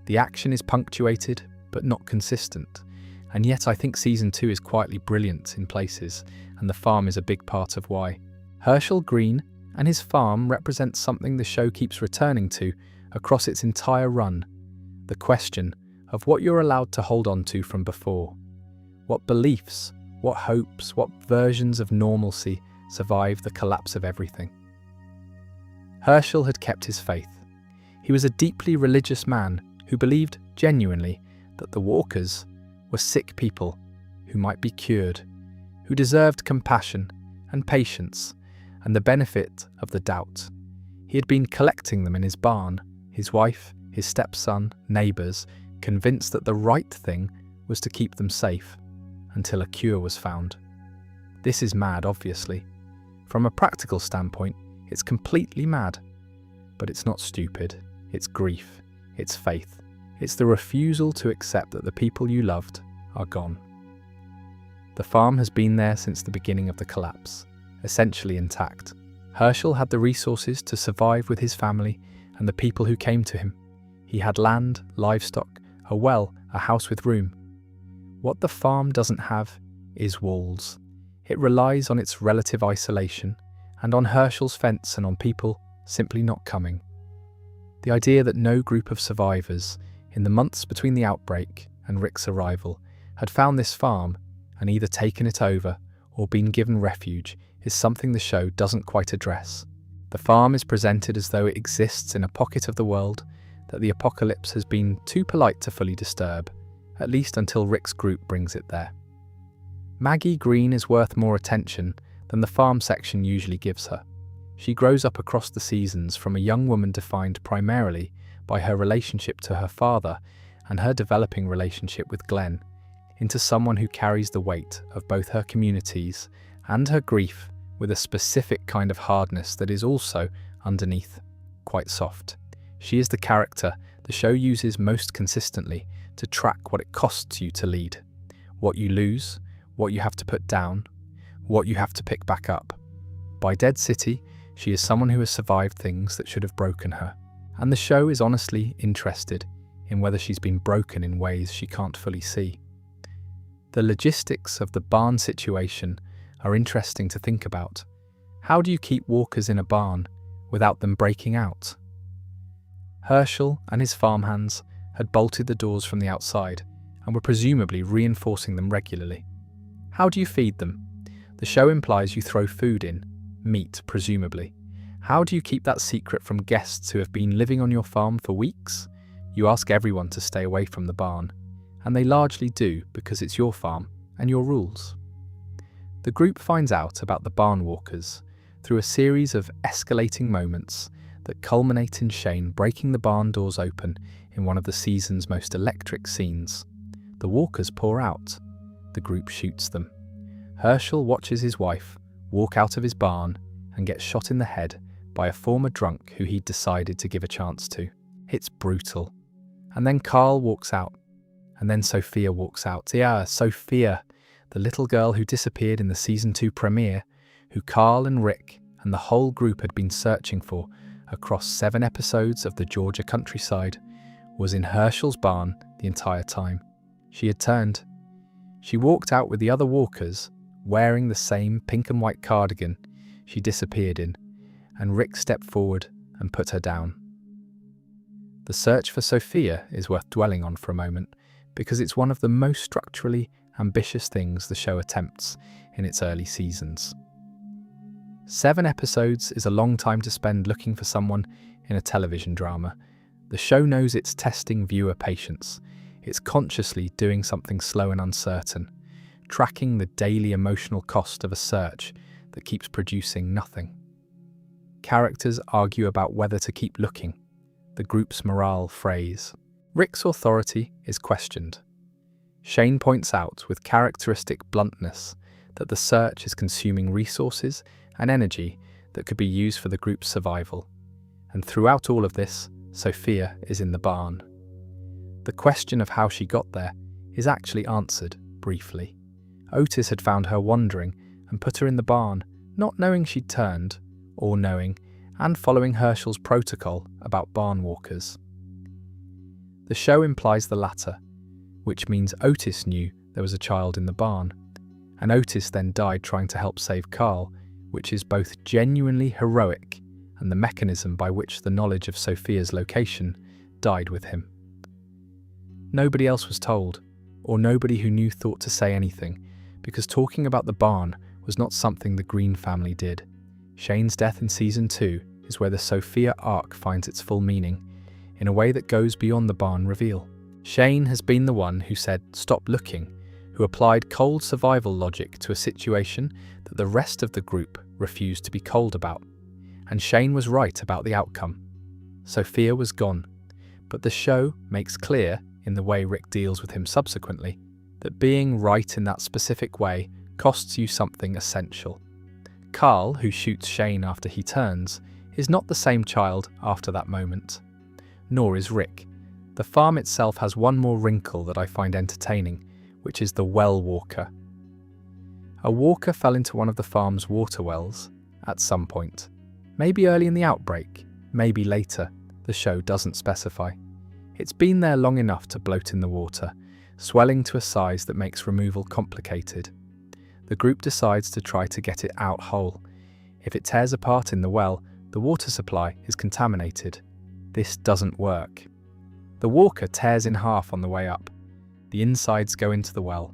The action is punctuated but not consistent, and yet I think Season 2 is quietly brilliant in places, and the farm is a big part of why. Herschel Green and his farm represent something the show keeps returning to across its entire run: the question of what you're allowed to hold on to from before. What beliefs, what hopes, what versions of normalcy survive the collapse of everything. Herschel had kept his faith. He was a deeply religious man who believed genuinely that the walkers were sick people who might be cured, who deserved compassion and patience and the benefit of the doubt. He had been collecting them in his barn, his wife, his stepson, neighbours, convinced that the right thing was to keep them safe until a cure was found. This is mad, obviously. From a practical standpoint, it's completely mad. But it's not stupid. It's grief. It's faith. It's the refusal to accept that the people you loved are gone. The farm has been there since the beginning of the collapse, essentially intact. Herschel had the resources to survive with his family and the people who came to him. He had land, livestock, a well, a house with room. What the farm doesn't have is walls. It relies on its relative isolation and on Herschel's fence and on people simply not coming. The idea that no group of survivors, in the months between the outbreak and Rick's arrival, had found this farm and either taken it over or been given refuge is something the show doesn't quite address. The farm is presented as though it exists in a pocket of the world that the apocalypse has been too polite to fully disturb, at least until Rick's group brings it there. Maggie Green is worth more attention than the farm section usually gives her. She grows up across the seasons from a young woman defined primarily by her relationship to her father and her developing relationship with Glenn, into someone who carries the weight of both her communities and her grief with a specific kind of hardness that is also, underneath, quite soft. She is the character the show uses most consistently to track what it costs you to lead, what you lose, what you have to put down, what you have to pick back up. By Dead City, she is someone who has survived things that should have broken her, and the show is honestly interested in whether she's been broken in ways she can't fully see. The logistics of the barn situation are interesting to think about. How do you keep walkers in a barn without them breaking out? Herschel and his farmhands had bolted the doors from the outside and were presumably reinforcing them regularly. How do you feed them? The show implies you throw food in, meat presumably. How do you keep that secret from guests who have been living on your farm for weeks? You ask everyone to stay away from the barn, and they largely do because it's your farm and your rules. The group finds out about the barn walkers through a series of escalating moments that culminate in Shane breaking the barn doors open in one of the season's most electric scenes. The walkers pour out. The group shoots them. Herschel watches his wife walk out of his barn and get shot in the head by a former drunk who he'd decided to give a chance to. It's brutal. And then Carl walks out. And then Sophia walks out. Yeah, Sophia, the little girl who disappeared in the Season 2 premiere, who Carl and Rick and the whole group had been searching for across 7 episodes of the Georgia countryside, was in Herschel's barn the entire time. She had turned. She walked out with the other walkers, wearing the same pink and white cardigan she disappeared in, and Rick stepped forward and put her down. The search for Sophia is worth dwelling on for a moment, because it's one of the most structurally ambitious things the show attempts in its early seasons. 7 episodes is a long time to spend looking for someone in a television drama. The show knows it's testing viewer patience. It's consciously doing something slow and uncertain, tracking the daily emotional cost of a search that keeps producing nothing. Characters argue about whether to keep looking, the group's morale frays. Rick's authority is questioned. Shane points out with characteristic bluntness that the search is consuming resources and energy that could be used for the group's survival. And throughout all of this, Sophia is in the barn. The question of how she got there is actually answered briefly. Otis had found her wandering and put her in the barn, not knowing she'd turned, or knowing and following Herschel's protocol about barn walkers. The show implies the latter, which means Otis knew there was a child in the barn, and Otis then died trying to help save Carl, which is both genuinely heroic and the mechanism by which the knowledge of Sophia's location died with him. Nobody else was told, or nobody who knew thought to say anything, because talking about the barn was not something the Green family did. Shane's death in Season 2 is where the Sophia arc finds its full meaning, in a way that goes beyond the barn reveal. Shane has been the one who said, "Stop looking," who applied cold survival logic to a situation that the rest of the group refused to be cold about. And Shane was right about the outcome. Sophia was gone, but the show makes clear, in the way Rick deals with him subsequently, that being right in that specific way costs you something essential. Carl, who shoots Shane after he turns, is not the same child after that moment. Nor is Rick. The farm itself has one more wrinkle that I find entertaining, which is the well walker. A walker fell into one of the farm's water wells at some point. Maybe early in the outbreak, maybe later, the show doesn't specify. It's been there long enough to bloat in the water, swelling to a size that makes removal complicated. The group decides to try to get it out whole. If it tears apart in the well, the water supply is contaminated. This doesn't work. The walker tears in half on the way up. The insides go into the well.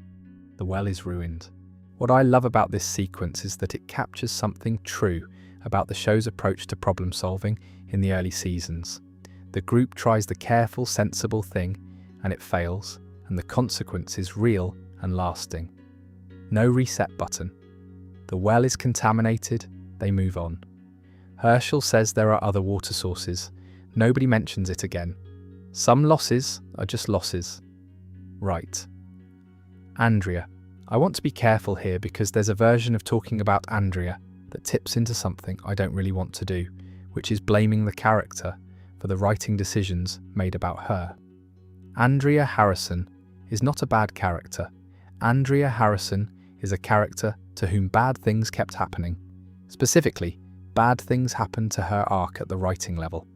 The well is ruined. What I love about this sequence is that it captures something true about the show's approach to problem solving in the early seasons. The group tries the careful, sensible thing, and it fails, and the consequence is real and lasting. No reset button. The well is contaminated, they move on. Herschel says there are other water sources. Nobody mentions it again. Some losses are just losses. Right. Andrea. I want to be careful here because there's a version of talking about Andrea that tips into something I don't really want to do, which is blaming the character for the writing decisions made about her. Andrea Harrison is not a bad character. Andrea Harrison is a character to whom bad things kept happening. Specifically, bad things happened to her arc at the writing level,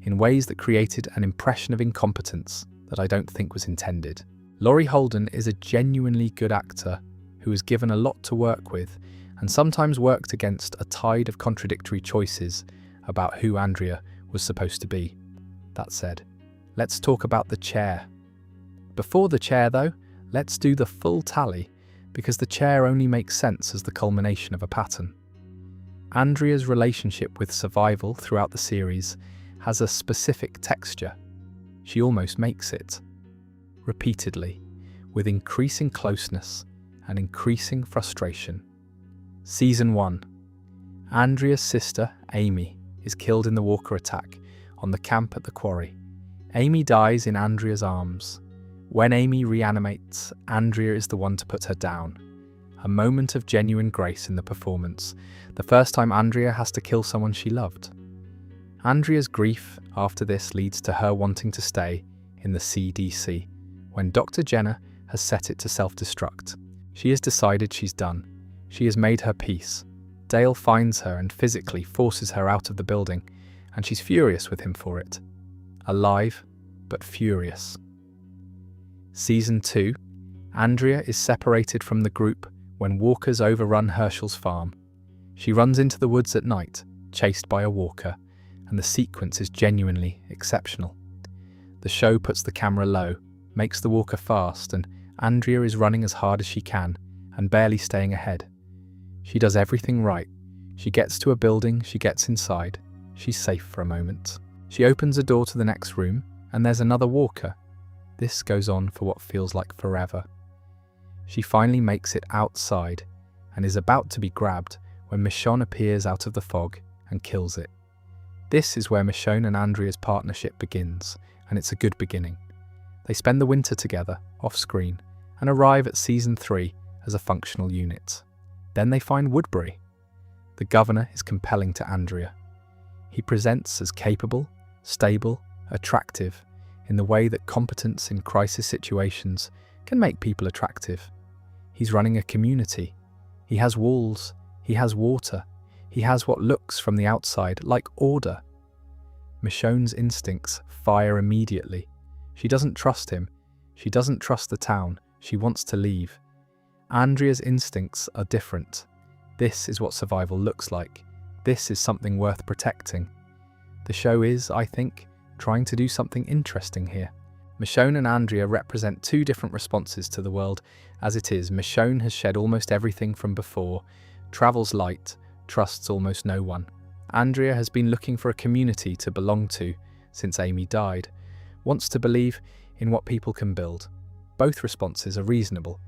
in ways that created an impression of incompetence that I don't think was intended. Laurie Holden is a genuinely good actor who was given a lot to work with and sometimes worked against a tide of contradictory choices about who Andrea was supposed to be. That said, let's talk about the chair. Before the chair though, let's do the full tally because the chair only makes sense as the culmination of a pattern. Andrea's relationship with survival throughout the series has a specific texture. She almost makes it. Repeatedly, with increasing closeness and increasing frustration. Season 1. Andrea's sister, Amy, is killed in the walker attack on the camp at the quarry. Amy dies in Andrea's arms. When Amy reanimates, Andrea is the one to put her down. A moment of genuine grace in the performance, the first time Andrea has to kill someone she loved. Andrea's grief after this leads to her wanting to stay in the CDC, when Dr. Jenner has set it to self-destruct. She has decided she's done. She has made her peace. Dale finds her and physically forces her out of the building, and she's furious with him for it. Alive, but furious. Season 2. Andrea is separated from the group when walkers overrun Herschel's farm. She runs into the woods at night, chased by a walker, and the sequence is genuinely exceptional. The show puts the camera low, makes the walker fast, and Andrea is running as hard as she can and barely staying ahead. She does everything right. She gets to a building, she gets inside. She's safe for a moment. She opens a door to the next room, and there's another walker. This goes on for what feels like forever. She finally makes it outside and is about to be grabbed when Michonne appears out of the fog and kills it. This is where Michonne and Andrea's partnership begins, and it's a good beginning. They spend the winter together, off-screen, and arrive at Season 3 as a functional unit. Then they find Woodbury. The governor is compelling to Andrea. He presents as capable, stable, attractive, in the way that competence in crisis situations can make people attractive. He's running a community. He has walls. He has water. He has what looks from the outside like order. Michonne's instincts fire immediately. She doesn't trust him. She doesn't trust the town. She wants to leave. Andrea's instincts are different. This is what survival looks like. This is something worth protecting. The show is, I think, trying to do something interesting here. Michonne and Andrea represent two different responses to the world. As it is, Michonne has shed almost everything from before, travels light, trusts almost no one. Andrea has been looking for a community to belong to since Amy died, wants to believe in what people can build. Both responses are reasonable.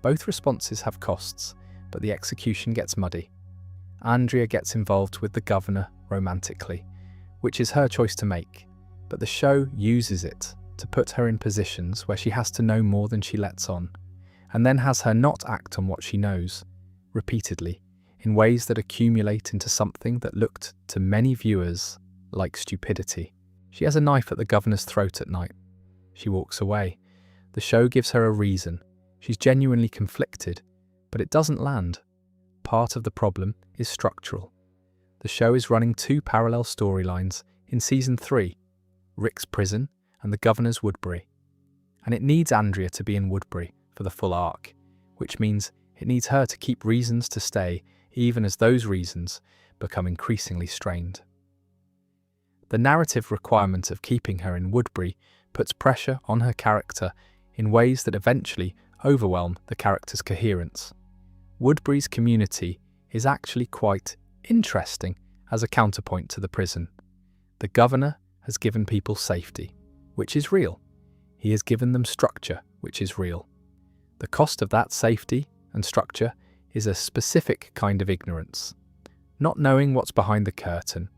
Both responses have costs, but the execution gets muddy. Andrea gets involved with the governor romantically, which is her choice to make, but the show uses it to put her in positions where she has to know more than she lets on, and then has her not act on what she knows, repeatedly, in ways that accumulate into something that looked to many viewers like stupidity. She has a knife at the governor's throat at night. She walks away. The show gives her a reason. She's genuinely conflicted, but it doesn't land. Part of the problem is structural. The show is running two parallel storylines in Season 3, Rick's prison and the governor's Woodbury. And it needs Andrea to be in Woodbury for the full arc, which means it needs her to keep reasons to stay even as those reasons become increasingly strained. The narrative requirement of keeping her in Woodbury puts pressure on her character in ways that eventually overwhelm the character's coherence. Woodbury's community is actually quite interesting as a counterpoint to the prison. The governor has given people safety, which is real. He has given them structure, which is real. The cost of that safety and structure is a specific kind of ignorance. Not knowing what's behind the curtain,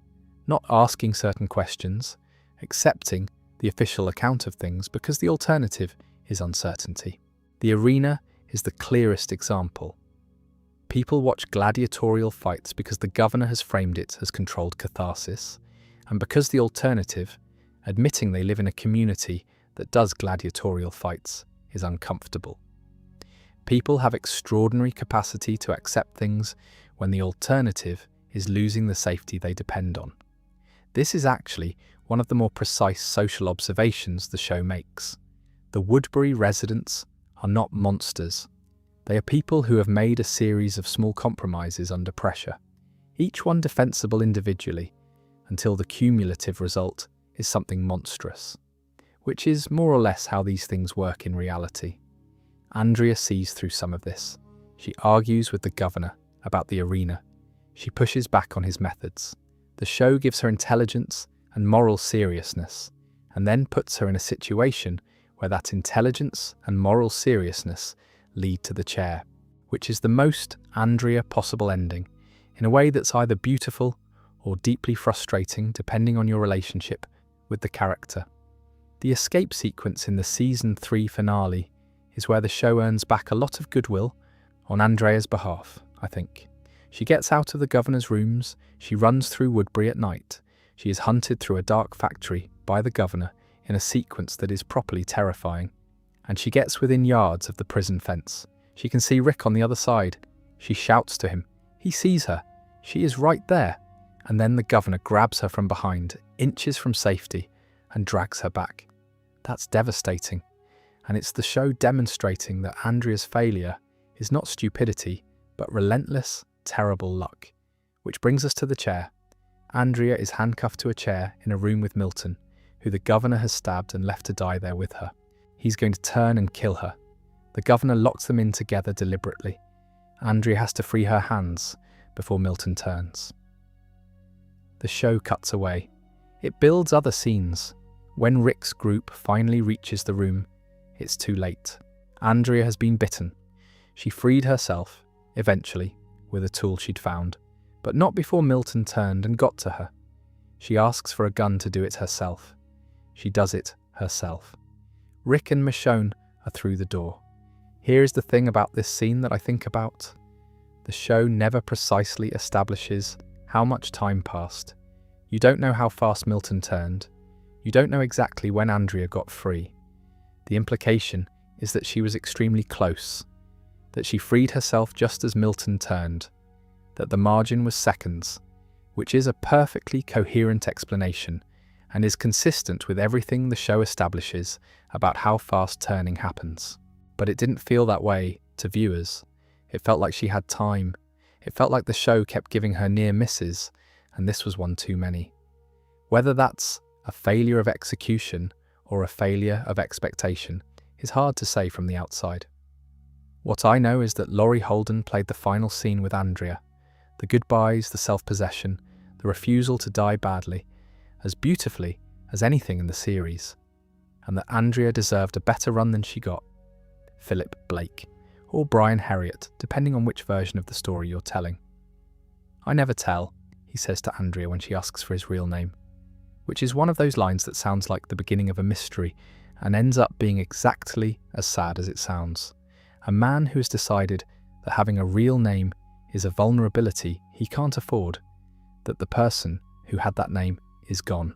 not asking certain questions, accepting the official account of things because the alternative is uncertainty. The arena is the clearest example. People watch gladiatorial fights because the governor has framed it as controlled catharsis, and because the alternative, admitting they live in a community that does gladiatorial fights, is uncomfortable. People have extraordinary capacity to accept things when the alternative is losing the safety they depend on. This is actually one of the more precise social observations the show makes. The Woodbury residents are not monsters. They are people who have made a series of small compromises under pressure, each one defensible individually, until the cumulative result is something monstrous, which is more or less how these things work in reality. Andrea sees through some of this. She argues with the governor about the arena. She pushes back on his methods. The show gives her intelligence and moral seriousness, and then puts her in a situation where that intelligence and moral seriousness lead to the chair, which is the most Andrea possible ending, in a way that's either beautiful or deeply frustrating depending on your relationship with the character. The escape sequence in the Season 3 finale is where the show earns back a lot of goodwill on Andrea's behalf, I think. She gets out of the governor's rooms, she runs through Woodbury at night, she is hunted through a dark factory by the governor in a sequence that is properly terrifying, and she gets within yards of the prison fence. She can see Rick on the other side. She shouts to him. He sees her. She is right there. And then the governor grabs her from behind, inches from safety, and drags her back. That's devastating. And it's the show demonstrating that Andrea's failure is not stupidity, but relentless, terrible luck. Which brings us to the chair. Andrea is handcuffed to a chair in a room with Milton, who the governor has stabbed and left to die there with her. He's going to turn and kill her. The governor locks them in together deliberately. Andrea has to free her hands before Milton turns. The show cuts away. It builds other scenes. When Rick's group finally reaches the room, it's too late. Andrea has been bitten. She freed herself, eventually, with a tool she'd found, but not before Milton turned and got to her. She asks for a gun to do it herself. She does it herself. Rick and Michonne are through the door. Here's the thing about this scene that I think about. The show never precisely establishes how much time passed. You don't know how fast Milton turned. You don't know exactly when Andrea got free. The implication is that she was extremely close, that she freed herself just as Milton turned, that the margin was seconds, which is a perfectly coherent explanation and is consistent with everything the show establishes about how fast turning happens. But it didn't feel that way to viewers. It felt like she had time. It felt like the show kept giving her near misses, and this was one too many. Whether that's a failure of execution or a failure of expectation is hard to say from the outside. What I know is that Laurie Holden played the final scene with Andrea, the goodbyes, the self-possession, the refusal to die badly, as beautifully as anything in the series, and that Andrea deserved a better run than she got. Philip Blake, or Brian Herriot, depending on which version of the story you're telling. "I never tell," he says to Andrea when she asks for his real name, which is one of those lines that sounds like the beginning of a mystery and ends up being exactly as sad as it sounds. A man who has decided that having a real name is a vulnerability he can't afford, that the person who had that name is gone.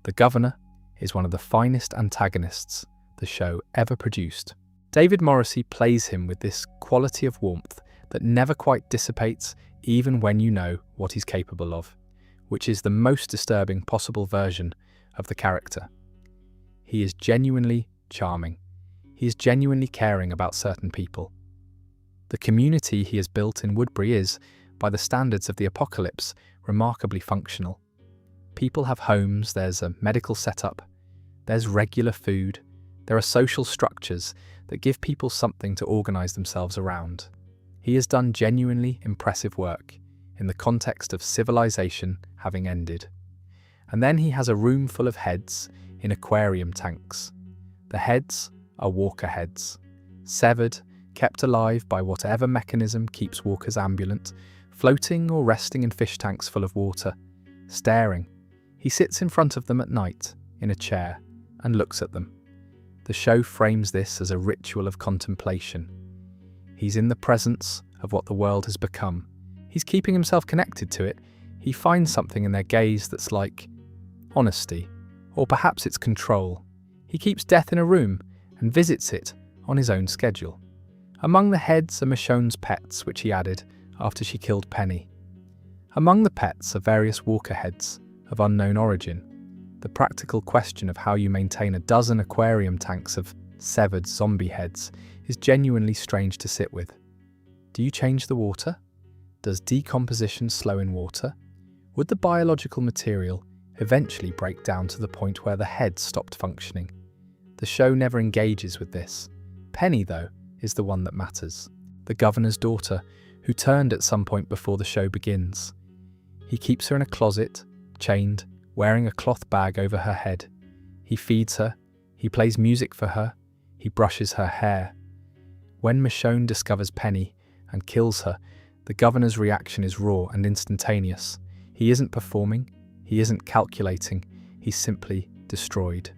The governor is one of the finest antagonists the show ever produced. David Morrissey plays him with this quality of warmth that never quite dissipates even when you know what he's capable of, which is the most disturbing possible version of the character. He is genuinely charming. He is genuinely caring about certain people. The community he has built in Woodbury is, by the standards of the apocalypse, remarkably functional. People have homes, there's a medical setup, there's regular food, there are social structures that give people something to organise themselves around. He has done genuinely impressive work in the context of civilization having ended. And then he has a room full of heads in aquarium tanks. The heads are walker heads, severed, kept alive by whatever mechanism keeps walkers ambulant, floating or resting in fish tanks full of water, staring. He sits in front of them at night, in a chair, and looks at them. The show frames this as a ritual of contemplation. He's in the presence of what the world has become. He's keeping himself connected to it. He finds something in their gaze that's like honesty, or perhaps it's control. He keeps death in a room and visits it on his own schedule. Among the heads are Michonne's pets, which he added after she killed Penny. Among the pets are various walker heads of unknown origin. The practical question of how you maintain a dozen aquarium tanks of severed zombie heads is genuinely strange to sit with. Do you change the water? Does decomposition slow in water? Would the biological material eventually break down to the point where the head stopped functioning? The show never engages with this. Penny, though, is the one that matters. The governor's daughter, who turned at some point before the show begins. He keeps her in a closet, chained, wearing a cloth bag over her head. He feeds her, he plays music for her, he brushes her hair. When Michonne discovers Penny and kills her, the governor's reaction is raw and instantaneous. He isn't performing, he isn't calculating, he's simply destroyed.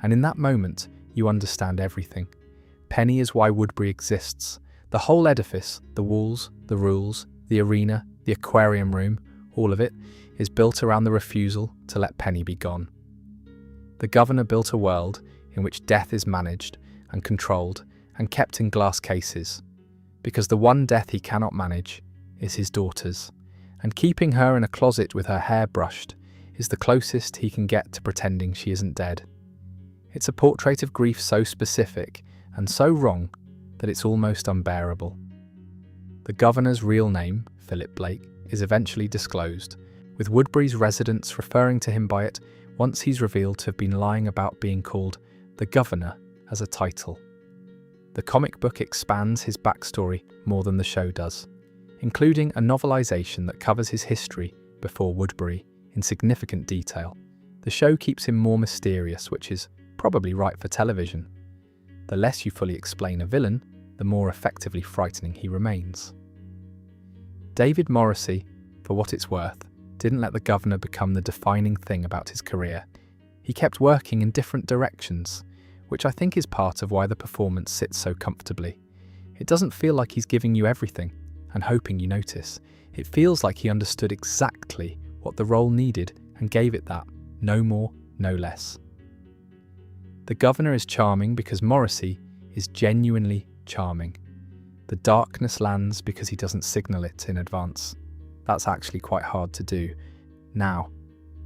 And in that moment, you understand everything. Penny is why Woodbury exists. The whole edifice, the walls, the rules, the arena, the aquarium room, all of it, is built around the refusal to let Penny be gone. The governor built a world in which death is managed and controlled and kept in glass cases, because the one death he cannot manage is his daughter's, and keeping her in a closet with her hair brushed is the closest he can get to pretending she isn't dead. It's a portrait of grief so specific and so wrong that it's almost unbearable. The governor's real name, Philip Blake, is eventually disclosed, with Woodbury's residents referring to him by it once he's revealed to have been lying about being called the governor as a title. The comic book expands his backstory more than the show does, including a novelization that covers his history before Woodbury in significant detail. The show keeps him more mysterious, which is probably right for television. The less you fully explain a villain, the more effectively frightening he remains. David Morrissey, for what it's worth, didn't let the governor become the defining thing about his career. He kept working in different directions, which I think is part of why the performance sits so comfortably. It doesn't feel like he's giving you everything and hoping you notice. It feels like he understood exactly what the role needed and gave it that, no more, no less. The governor is charming because Morrissey is genuinely charming. The darkness lands because he doesn't signal it in advance. That's actually quite hard to do. Now,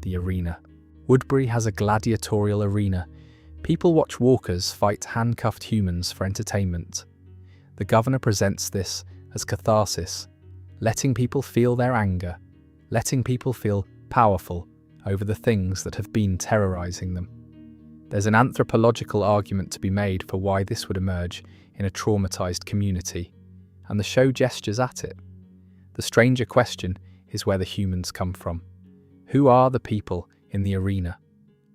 the arena. Woodbury has a gladiatorial arena. People watch walkers fight handcuffed humans for entertainment. The governor presents this as catharsis, letting people feel their anger, letting people feel powerful over the things that have been terrorizing them. There's an anthropological argument to be made for why this would emerge in a traumatized community, and the show gestures at it. The stranger question is where the humans come from. Who are the people in the arena?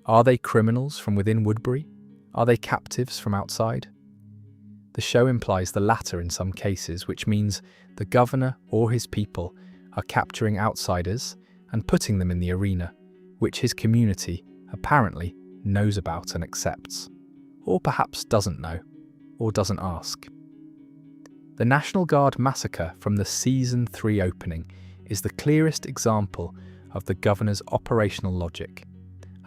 Are they criminals from within Woodbury? Are they captives from outside? The show implies the latter in some cases, which means the governor or his people are capturing outsiders and putting them in the arena, which his community apparently knows about and accepts, or perhaps doesn't know, or doesn't ask. The National Guard massacre from the Season 3 opening is the clearest example of the governor's operational logic.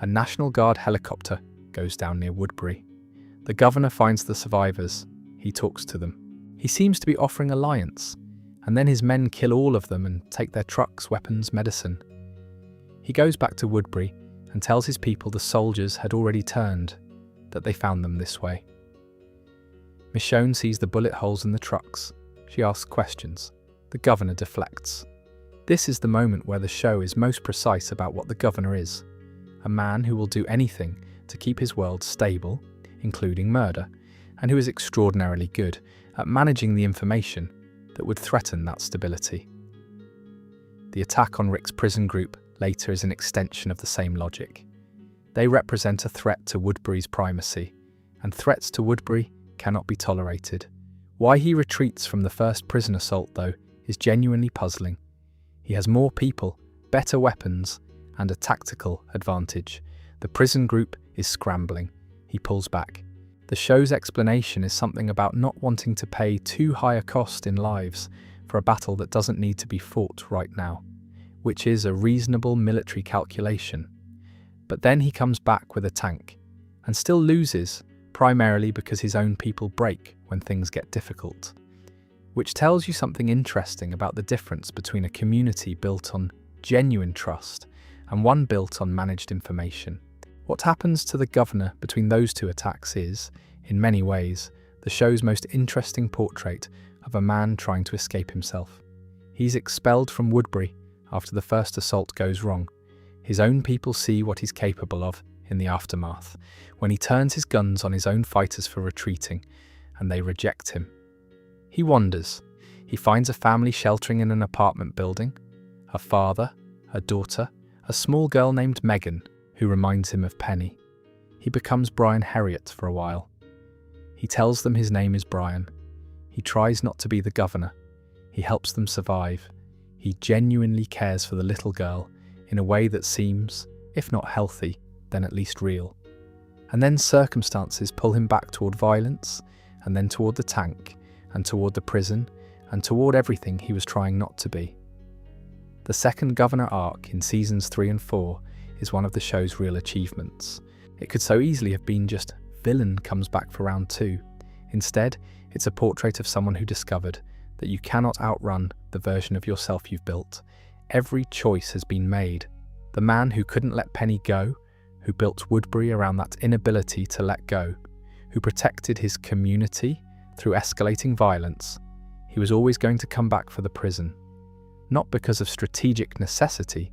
A National Guard helicopter goes down near Woodbury. The governor finds the survivors. He talks to them. He seems to be offering alliance, and then his men kill all of them and take their trucks, weapons, medicine. He goes back to Woodbury and tells his people the soldiers had already turned, that they found them this way. Michonne sees the bullet holes in the trucks. She asks questions. The governor deflects. This is the moment where the show is most precise about what the governor is. A man who will do anything to keep his world stable, including murder, and who is extraordinarily good at managing the information that would threaten that stability. The attack on Rick's prison group later is an extension of the same logic. They represent a threat to Woodbury's primacy, and threats to Woodbury cannot be tolerated. Why he retreats from the first prison assault, though, is genuinely puzzling. He has more people, better weapons, and a tactical advantage. The prison group is scrambling. He pulls back. The show's explanation is something about not wanting to pay too high a cost in lives for a battle that doesn't need to be fought right now, which is a reasonable military calculation. But then he comes back with a tank, and still loses, primarily because his own people break when things get difficult. Which tells you something interesting about the difference between a community built on genuine trust and one built on managed information. What happens to the governor between those two attacks is, in many ways, the show's most interesting portrait of a man trying to escape himself. He's expelled from Woodbury after the first assault goes wrong. His own people see what he's capable of in the aftermath, when he turns his guns on his own fighters for retreating, and they reject him. He wanders. He finds a family sheltering in an apartment building, a father, a daughter, a small girl named Megan, who reminds him of Penny. He becomes Brian Herriot for a while. He tells them his name is Brian. He tries not to be the governor. He helps them survive. He genuinely cares for the little girl in a way that seems, if not healthy, then at least real. And then circumstances pull him back toward violence, and then toward the tank, and toward the prison, and toward everything he was trying not to be. The second governor arc in seasons 3 and 4 is one of the show's real achievements. It could so easily have been just villain comes back for round 2. Instead, it's a portrait of someone who discovered that you cannot outrun the version of yourself you've built. Every choice has been made. The man who couldn't let Penny go, who built Woodbury around that inability to let go, who protected his community through escalating violence, he was always going to come back for the prison. Not because of strategic necessity,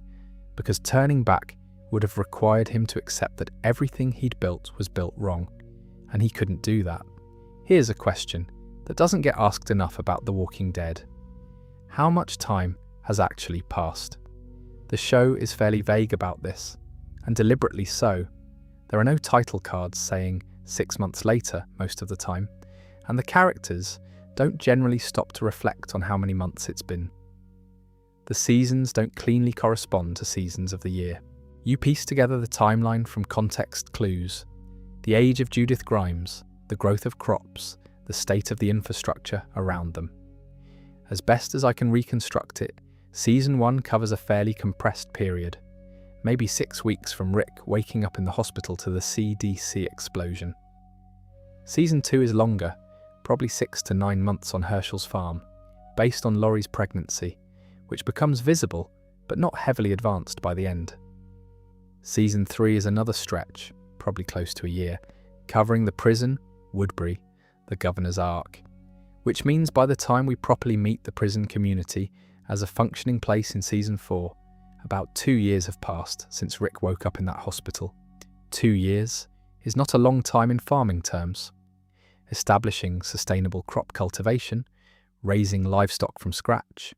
because turning back would have required him to accept that everything he'd built was built wrong, and he couldn't do that. Here's a question that doesn't get asked enough about The Walking Dead. How much time has actually passed? The show is fairly vague about this, and deliberately so. There are no title cards saying 6 months later most of the time, and the characters don't generally stop to reflect on how many months it's been. The seasons don't cleanly correspond to seasons of the year. You piece together the timeline from context clues, the age of Judith Grimes, the growth of crops, the state of the infrastructure around them. As best as I can reconstruct it, Season 1 covers a fairly compressed period, maybe 6 weeks from Rick waking up in the hospital to the CDC explosion. Season 2 is longer, probably 6 to 9 months on Herschel's farm, based on Laurie's pregnancy, which becomes visible but not heavily advanced by the end. Season 3 is another stretch, probably close to a year, covering the prison, Woodbury, the Governor's Ark, which means by the time we properly meet the prison community as a functioning place in Season 4, about 2 years have passed since Rick woke up in that hospital. 2 years is not a long time in farming terms. Establishing sustainable crop cultivation, raising livestock from scratch,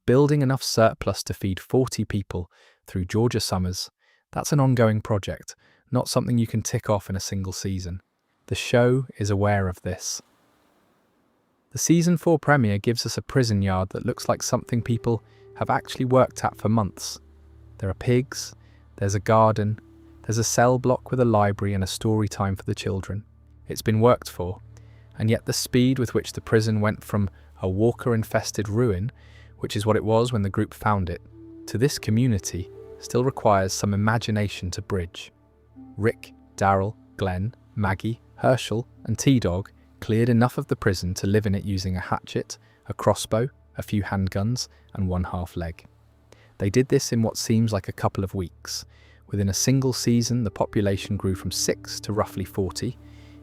building enough surplus to feed 40 people through Georgia summers, that's an ongoing project, not something you can tick off in a single season. The show is aware of this. The Season 4 premiere gives us a prison yard that looks like something people have actually worked at for months. There are pigs, there's a garden, there's a cell block with a library and a story time for the children. It's been worked for, and yet the speed with which the prison went from a walker-infested ruin, which is what it was when the group found it, to this community still requires some imagination to bridge. Rick, Daryl, Glenn, Maggie, Herschel, and T-Dog cleared enough of the prison to live in it using a hatchet, a crossbow, a few handguns, and one half leg. They did this in what seems like a couple of weeks. Within a single season, the population grew from 6 to roughly 40,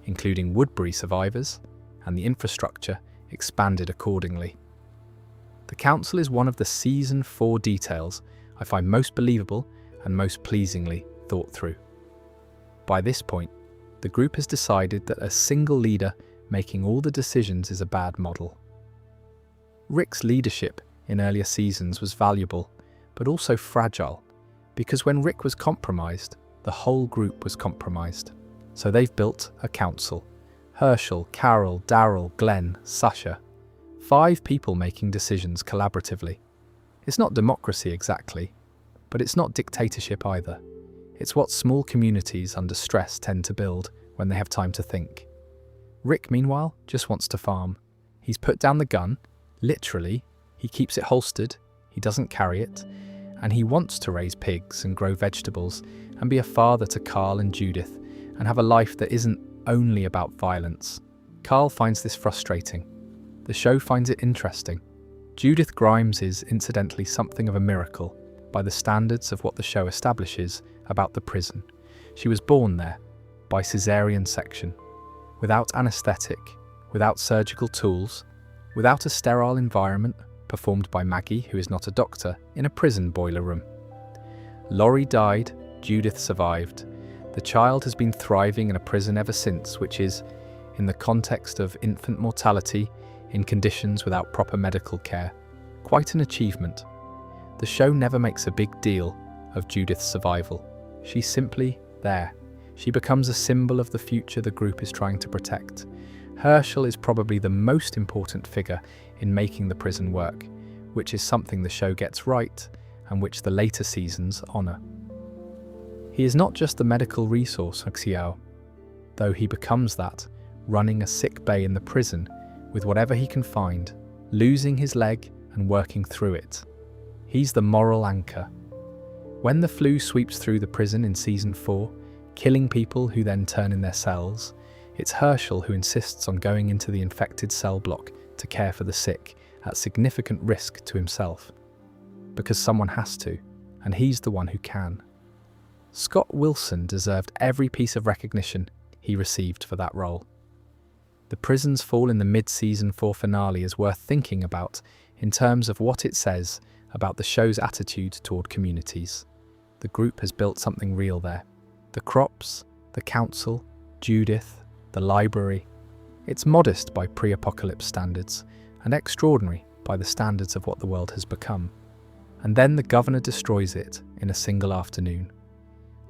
including Woodbury survivors, and the infrastructure expanded accordingly. The council is one of the Season 4 details I find most believable and most pleasingly thought through. By this point, the group has decided that a single leader making all the decisions is a bad model. Rick's leadership in earlier seasons was valuable, but also fragile, because when Rick was compromised, the whole group was compromised. So they've built a council. Herschel, Carol, Daryl, Glenn, Sasha. 5 people making decisions collaboratively. It's not democracy exactly, but it's not dictatorship either. It's what small communities under stress tend to build when they have time to think. Rick, meanwhile, just wants to farm. He's put down the gun, literally, he keeps it holstered, he doesn't carry it, and he wants to raise pigs and grow vegetables and be a father to Carl and Judith and have a life that isn't only about violence. Carl finds this frustrating. The show finds it interesting. Judith Grimes is, incidentally, something of a miracle by the standards of what the show establishes about the prison. She was born there, by caesarean section, without anaesthetic, without surgical tools, without a sterile environment, performed by Maggie, who is not a doctor, in a prison boiler room. Laurie died, Judith survived. The child has been thriving in a prison ever since, which is, in the context of infant mortality, in conditions without proper medical care, quite an achievement. The show never makes a big deal of Judith's survival. She's simply there. She becomes a symbol of the future the group is trying to protect. Herschel is probably the most important figure in making the prison work, which is something the show gets right and which the later seasons honour. He is not just the medical resource of Xiao, though he becomes that, running a sick bay in the prison with whatever he can find, losing his leg and working through it. He's the moral anchor. When the flu sweeps through the prison in Season 4, killing people who then turn in their cells, it's Herschel who insists on going into the infected cell block to care for the sick at significant risk to himself. Because someone has to, and he's the one who can. Scott Wilson deserved every piece of recognition he received for that role. The prison's fall in the mid-Season 4 finale is worth thinking about in terms of what it says about the show's attitude toward communities. The group has built something real there. The crops, the council, Judith, the library. It's modest by pre-apocalypse standards and extraordinary by the standards of what the world has become. And then the governor destroys it in a single afternoon.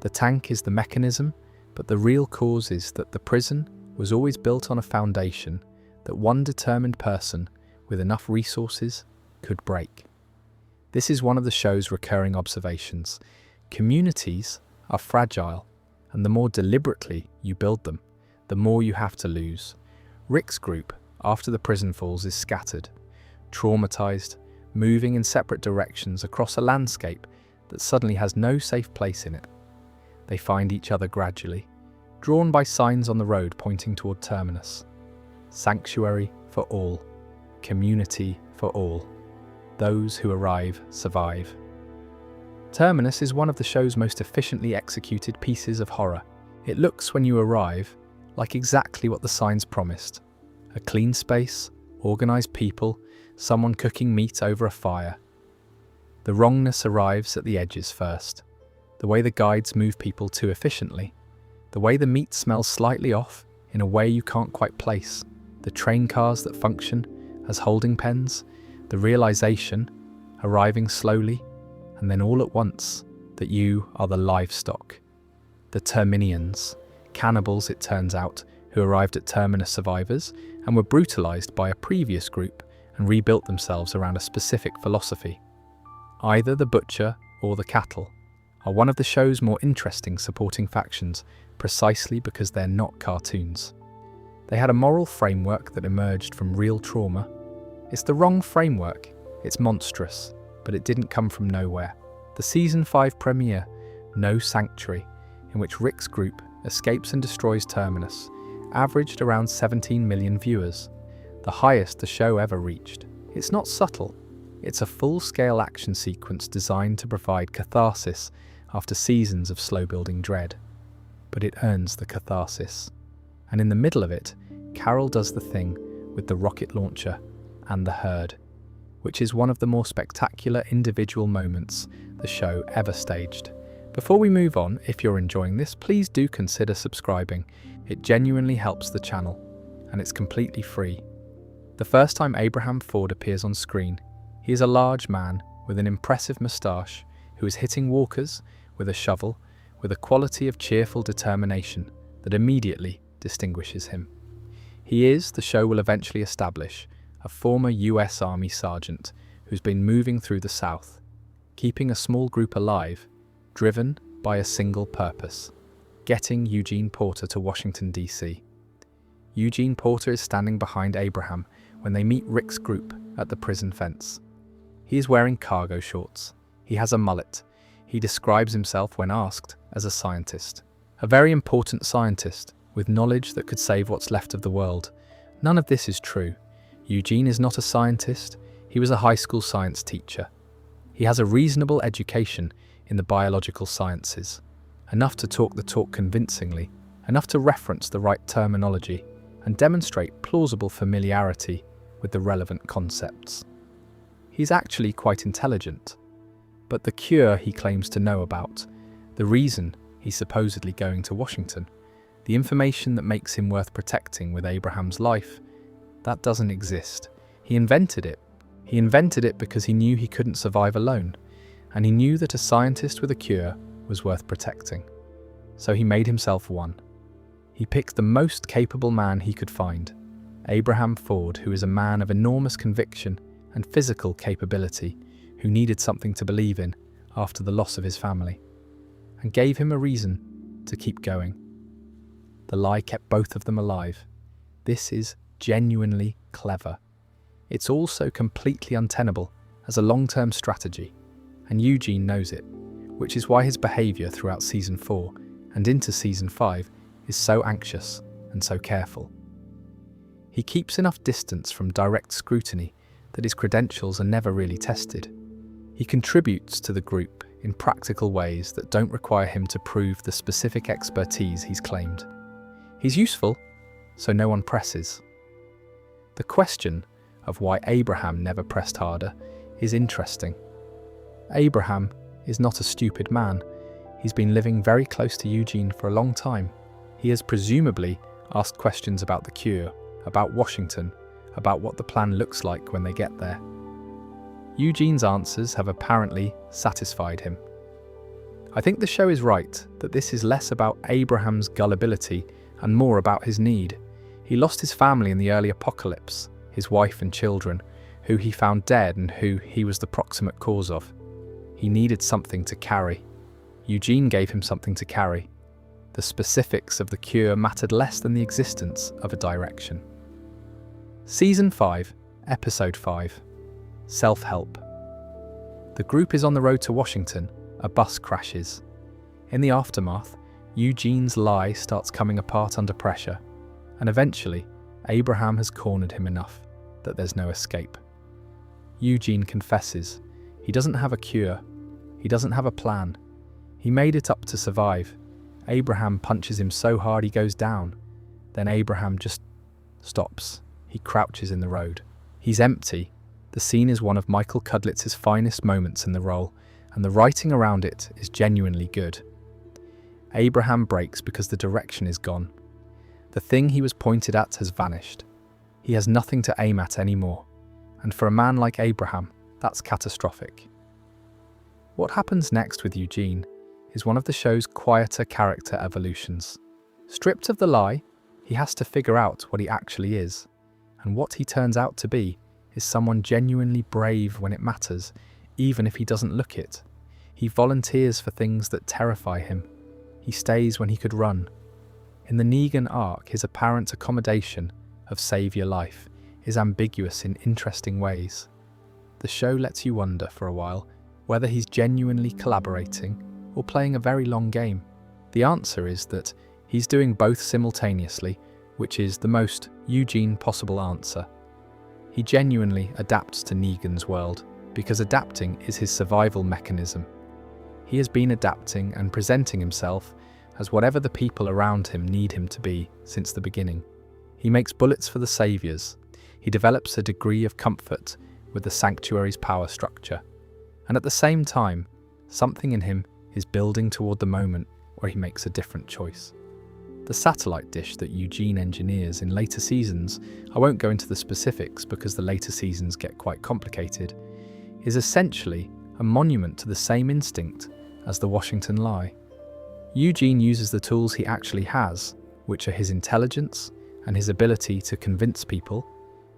The tank is the mechanism, but the real cause is that the prison was always built on a foundation that one determined person with enough resources could break. This is one of the show's recurring observations. Communities are fragile, and the more deliberately you build them, the more you have to lose. Rick's group, after the prison falls, is scattered, traumatized, moving in separate directions across a landscape that suddenly has no safe place in it. They find each other gradually, drawn by signs on the road pointing toward Terminus. Sanctuary for all, community for all. Those who arrive survive. Terminus is one of the show's most efficiently executed pieces of horror. It looks, when you arrive, like exactly what the signs promised. A clean space, organized people, someone cooking meat over a fire. The wrongness arrives at the edges first. The way the guides move people too efficiently. The way the meat smells slightly off in a way you can't quite place. The train cars that function as holding pens. The realization, arriving slowly, and then all at once, that you are the livestock. The Terminians, cannibals it turns out, who arrived at Terminus survivors and were brutalized by a previous group and rebuilt themselves around a specific philosophy. Either the butcher or the cattle are one of the show's more interesting supporting factions, precisely because they're not cartoons. They had a moral framework that emerged from real trauma. It's the wrong framework, it's monstrous, but it didn't come from nowhere. The Season 5 premiere, No Sanctuary, in which Rick's group escapes and destroys Terminus, averaged around 17 million viewers, the highest the show ever reached. It's not subtle, it's a full-scale action sequence designed to provide catharsis after seasons of slow-building dread. But it earns the catharsis. And in the middle of it, Carol does the thing with the rocket launcher and the herd, which is one of the more spectacular individual moments the show ever staged. Before we move on, if you're enjoying this, please do consider subscribing. It genuinely helps the channel, and it's completely free. The first time Abraham Ford appears on screen, he is a large man with an impressive moustache who is hitting walkers with a shovel with a quality of cheerful determination that immediately distinguishes him. He is, the show will eventually establish, a former US Army sergeant who's been moving through the South, keeping a small group alive, driven by a single purpose: getting Eugene Porter to Washington, D.C. Eugene Porter is standing behind Abraham when they meet Rick's group at the prison fence. He is wearing cargo shorts. He has a mullet. He describes himself, when asked, as a scientist. A very important scientist, with knowledge that could save what's left of the world. None of this is true. Eugene is not a scientist. He was a high school science teacher. He has a reasonable education in the biological sciences, enough to talk the talk convincingly, enough to reference the right terminology, and demonstrate plausible familiarity with the relevant concepts. He's actually quite intelligent. But the cure he claims to know about, the reason he's supposedly going to Washington, the information that makes him worth protecting with Abraham's life, that doesn't exist. He invented it. He invented it because he knew he couldn't survive alone, and he knew that a scientist with a cure was worth protecting. So he made himself one. He picked the most capable man he could find, Abraham Ford, who is a man of enormous conviction and physical capability, who needed something to believe in after the loss of his family, and gave him a reason to keep going. The lie kept both of them alive. This is genuinely clever. It's also completely untenable as a long-term strategy, and Eugene knows it, which is why his behaviour throughout Season 4 and into Season 5 is so anxious and so careful. He keeps enough distance from direct scrutiny that his credentials are never really tested. He contributes to the group in practical ways that don't require him to prove the specific expertise he's claimed. He's useful, so no one presses. The question of why Abraham never pressed harder is interesting. Abraham is not a stupid man. He's been living very close to Eugene for a long time. He has presumably asked questions about the cure, about Washington, about what the plan looks like when they get there. Eugene's answers have apparently satisfied him. I think the show is right that this is less about Abraham's gullibility and more about his need. He lost his family in the early apocalypse, his wife and children, who he found dead and who he was the proximate cause of. He needed something to carry. Eugene gave him something to carry. The specifics of the cure mattered less than the existence of a direction. Season 5, Episode 5, Self-Help. The group is on the road to Washington. A bus crashes. In the aftermath, Eugene's lie starts coming apart under pressure, and eventually, Abraham has cornered him enough that there's no escape. Eugene confesses he doesn't have a cure, he doesn't have a plan. He made it up to survive. Abraham punches him so hard he goes down. Then Abraham just stops. He crouches in the road. He's empty. The scene is one of Michael Cudlitz's finest moments in the role, and the writing around it is genuinely good. Abraham breaks because the direction is gone. The thing he was pointed at has vanished. He has nothing to aim at anymore, and for a man like Abraham, that's catastrophic. What happens next with Eugene is one of the show's quieter character evolutions. Stripped of the lie, he has to figure out what he actually is, and what he turns out to be is someone genuinely brave when it matters, even if he doesn't look it. He volunteers for things that terrify him. He stays when he could run. In the Negan arc, his apparent accommodation of save your life is ambiguous in interesting ways. The show lets you wonder for a while whether he's genuinely collaborating or playing a very long game. The answer is that he's doing both simultaneously, which is the most Eugene possible answer. He genuinely adapts to Negan's world, because adapting is his survival mechanism. He has been adapting and presenting himself as whatever the people around him need him to be since the beginning. He makes bullets for the saviors. He develops a degree of comfort with the sanctuary's power structure. And at the same time, something in him is building toward the moment where he makes a different choice. The satellite dish that Eugene engineers in later seasons, I won't go into the specifics because the later seasons get quite complicated, is essentially a monument to the same instinct as the Washington lie. Eugene uses the tools he actually has, which are his intelligence and his ability to convince people,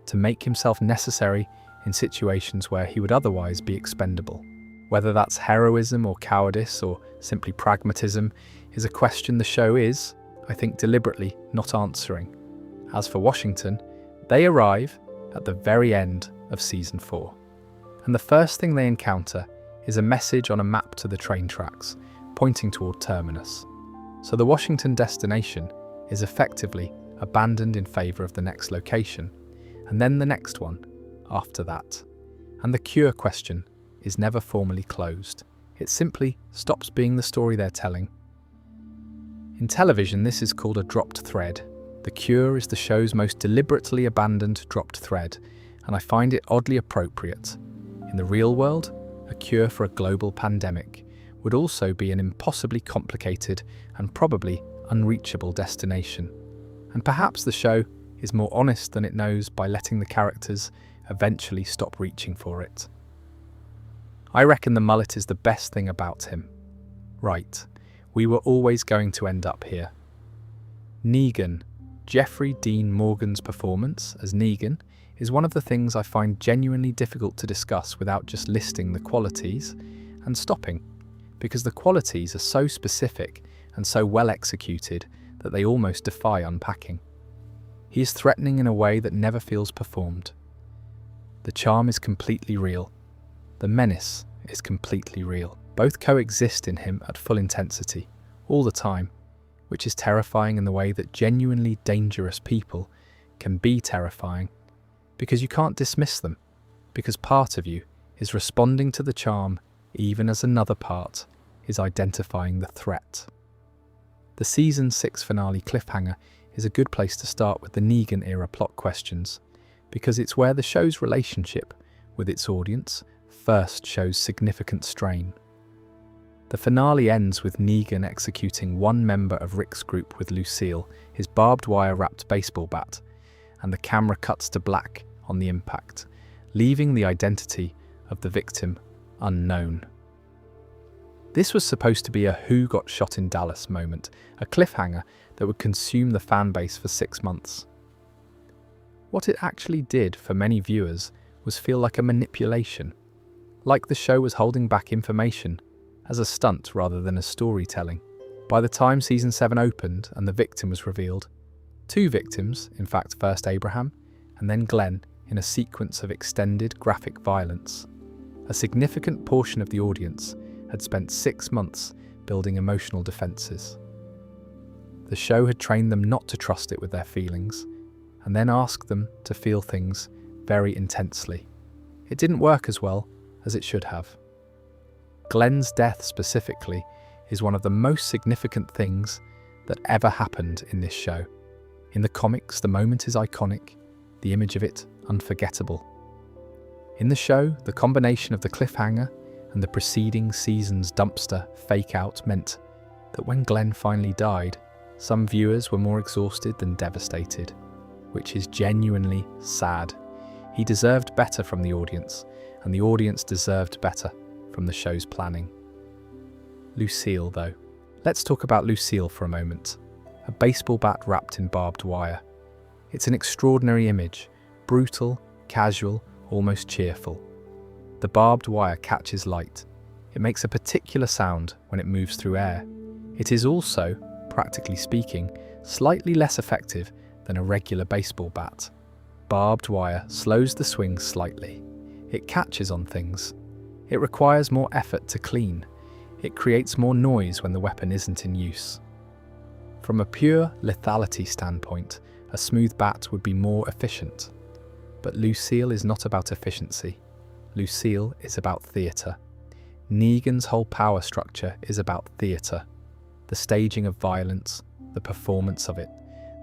to make himself necessary in situations where he would otherwise be expendable. Whether that's heroism or cowardice or simply pragmatism is a question the show is, I think, deliberately not answering. As for Washington, they arrive at the very end of Season 4. And the first thing they encounter is a message on a map to the train tracks, pointing toward Terminus. So the Washington destination is effectively abandoned in favour of the next location, and then the next one after that. And the cure question is never formally closed. It simply stops being the story they're telling. In television, this is called a dropped thread. The cure is the show's most deliberately abandoned dropped thread, and I find it oddly appropriate. In the real world, a cure for a global pandemic would also be an impossibly complicated and probably unreachable destination. And perhaps the show is more honest than it knows by letting the characters eventually stop reaching for it. I reckon the mullet is the best thing about him. Right, we were always going to end up here. Negan, Jeffrey Dean Morgan's performance as Negan, is one of the things I find genuinely difficult to discuss without just listing the qualities and stopping, because the qualities are so specific and so well executed that they almost defy unpacking. He is threatening in a way that never feels performed. The charm is completely real. The menace is completely real. Both coexist in him at full intensity, all the time, which is terrifying in the way that genuinely dangerous people can be terrifying, because you can't dismiss them, because part of you is responding to the charm even as another part is identifying the threat. The Season 6 finale cliffhanger is a good place to start with the Negan-era plot questions, because it's where the show's relationship with its audience first shows significant strain. The finale ends with Negan executing one member of Rick's group with Lucille, his barbed wire-wrapped baseball bat, and the camera cuts to black on the impact, leaving the identity of the victim unknown. This was supposed to be a "Who Got Shot in Dallas" moment, a cliffhanger that would consume the fan base for 6 months. What it actually did for many viewers was feel like a manipulation, like the show was holding back information as a stunt rather than as storytelling. By the time Season 7 opened and the victim was revealed, 2 victims, in fact first Abraham and then Glenn, in a sequence of extended graphic violence, a significant portion of the audience had spent 6 months building emotional defences. The show had trained them not to trust it with their feelings, and then asked them to feel things very intensely. It didn't work as well as it should have. Glenn's death specifically is one of the most significant things that ever happened in this show. In the comics, the moment is iconic, the image of it unforgettable. In the show, the combination of the cliffhanger and the preceding season's dumpster fake-out meant that when Glenn finally died, some viewers were more exhausted than devastated, which is genuinely sad. He deserved better from the audience, and the audience deserved better from the show's planning. Lucille, though. Let's talk about Lucille for a moment. A baseball bat wrapped in barbed wire. It's an extraordinary image, brutal, casual, almost cheerful. The barbed wire catches light. It makes a particular sound when it moves through air. It is also, practically speaking, slightly less effective than a regular baseball bat. Barbed wire slows the swing slightly. It catches on things. It requires more effort to clean. It creates more noise when the weapon isn't in use. From a pure lethality standpoint, a smooth bat would be more efficient. But Lucille is not about efficiency. Lucille is about theatre. Negan's whole power structure is about theatre. The staging of violence, the performance of it,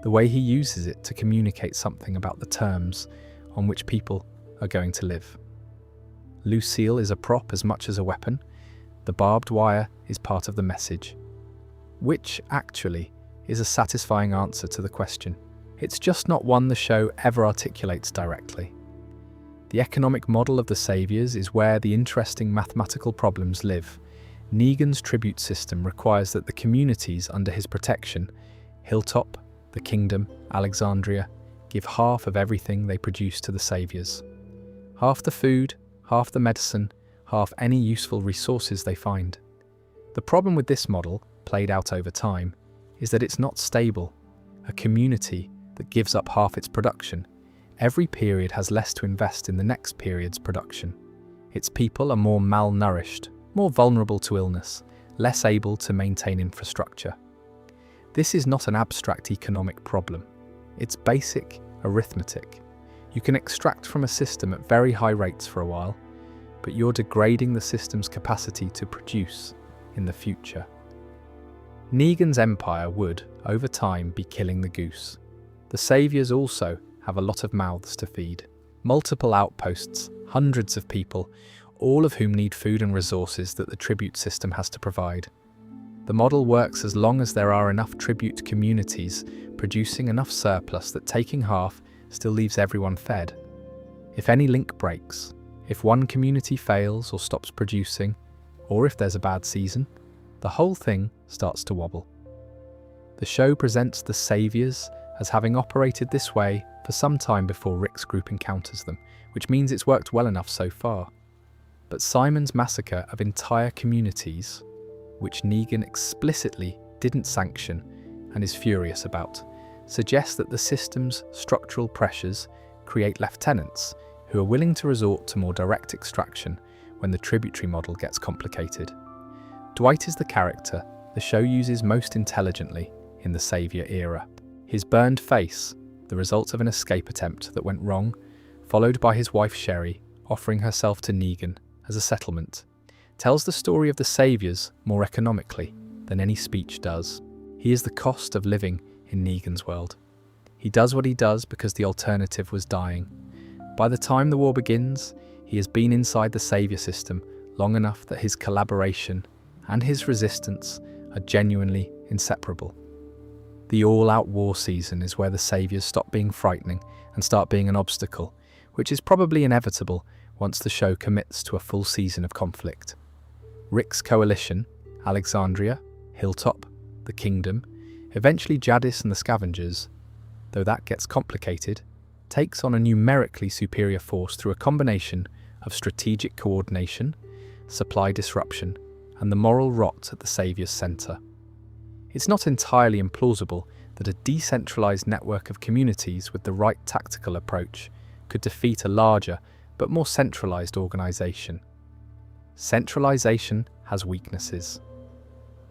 the way he uses it to communicate something about the terms on which people are going to live. Lucille is a prop as much as a weapon. The barbed wire is part of the message, which actually is a satisfying answer to the question. It's just not one the show ever articulates directly. The economic model of the Saviors is where the interesting mathematical problems live. Negan's tribute system requires that the communities under his protection, Hilltop, the Kingdom, Alexandria, give half of everything they produce to the Saviors. Half the food, half the medicine, half any useful resources they find. The problem with this model, played out over time, is that it's not stable. A community that gives up half its production, every period has less to invest in the next period's production. Its people are more malnourished, more vulnerable to illness, less able to maintain infrastructure. This is not an abstract economic problem. It's basic arithmetic. You can extract from a system at very high rates for a while, but you're degrading the system's capacity to produce in the future. Negan's empire would, over time, be killing the goose. The Saviors also have a lot of mouths to feed. Multiple outposts, hundreds of people, all of whom need food and resources that the tribute system has to provide. The model works as long as there are enough tribute communities producing enough surplus that taking half still leaves everyone fed. If any link breaks, if one community fails or stops producing, or if there's a bad season, the whole thing starts to wobble. The show presents the Saviors as having operated this way for some time before Rick's group encounters them, which means it's worked well enough so far. But Simon's massacre of entire communities, which Negan explicitly didn't sanction and is furious about, suggests that the system's structural pressures create lieutenants who are willing to resort to more direct extraction when the tributary model gets complicated. Dwight is the character the show uses most intelligently in the Savior era. His burned face, the result of an escape attempt that went wrong, followed by his wife Sherry offering herself to Negan as a settlement, tells the story of the Saviors more economically than any speech does. He is the cost of living in Negan's world. He does what he does because the alternative was dying. By the time the war begins, he has been inside the Savior system long enough that his collaboration and his resistance are genuinely inseparable. The all-out war season is where the Saviors stop being frightening and start being an obstacle, which is probably inevitable once the show commits to a full season of conflict. Rick's coalition, Alexandria, Hilltop, the Kingdom, eventually Jadis and the Scavengers, though that gets complicated, takes on a numerically superior force through a combination of strategic coordination, supply disruption, and the moral rot at the Saviour's centre. It's not entirely implausible that a decentralised network of communities with the right tactical approach could defeat a larger but more centralised organisation. Centralisation has weaknesses.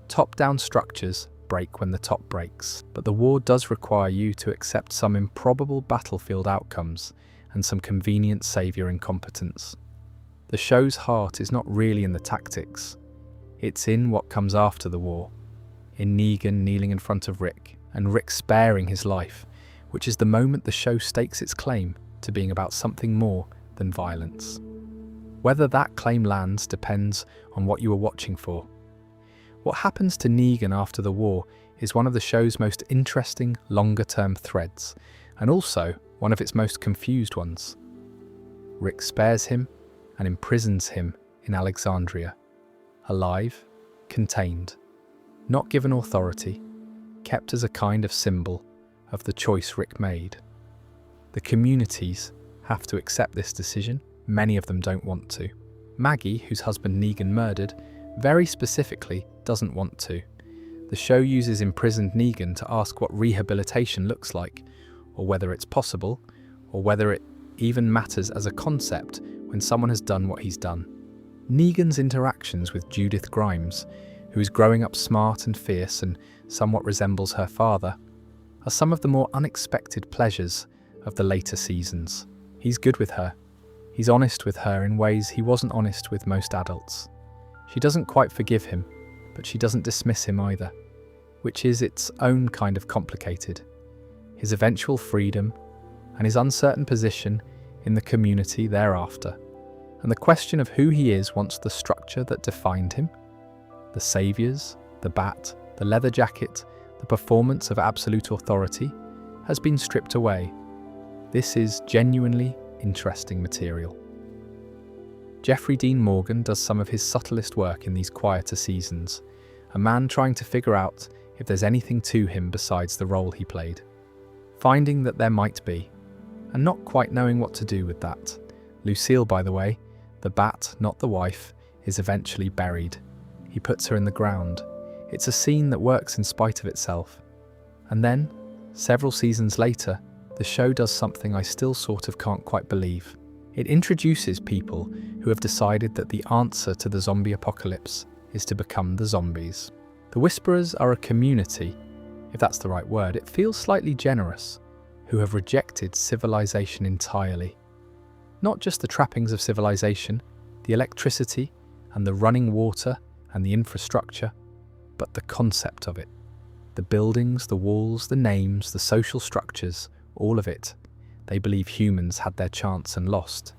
Top-down structures break when the top breaks, but the war does require you to accept some improbable battlefield outcomes and some convenient saviour incompetence. The show's heart is not really in the tactics. It's in what comes after the war, in Negan kneeling in front of Rick, and Rick sparing his life, which is the moment the show stakes its claim to being about something more than violence. Whether that claim lands depends on what you are watching for. What happens to Negan after the war is one of the show's most interesting longer-term threads, and also one of its most confused ones. Rick spares him and imprisons him in Alexandria, alive, contained, not given authority, kept as a kind of symbol of the choice Rick made. The communities have to accept this decision. Many of them don't want to. Maggie, whose husband Negan murdered, very specifically doesn't want to. The show uses imprisoned Negan to ask what rehabilitation looks like, or whether it's possible, or whether it even matters as a concept when someone has done what he's done. Negan's interactions with Judith Grimes, who is growing up smart and fierce and somewhat resembles her father, are some of the more unexpected pleasures of the later seasons. He's good with her. He's honest with her in ways he wasn't honest with most adults. She doesn't quite forgive him, but she doesn't dismiss him either, which is its own kind of complicated. His eventual freedom and his uncertain position in the community thereafter, and the question of who he is once the structure that defined him, the saviors, the bat, the leather jacket, the performance of absolute authority, has been stripped away. This is genuinely interesting material. Jeffrey Dean Morgan does some of his subtlest work in these quieter seasons, a man trying to figure out if there's anything to him besides the role he played. Finding that there might be, and not quite knowing what to do with that. Lucille, by the way, the bat, not the wife, is eventually buried. He puts her in the ground. It's a scene that works in spite of itself. And then, several seasons later, the show does something I still sort of can't quite believe. It introduces people who have decided that the answer to the zombie apocalypse is to become the zombies. The Whisperers are a community, if that's the right word. It feels slightly generous, who have rejected civilization entirely. Not just the trappings of civilization, the electricity and the running water and the infrastructure, but the concept of it. The buildings, the walls, the names, the social structures, all of it. They believe humans had their chance and lost,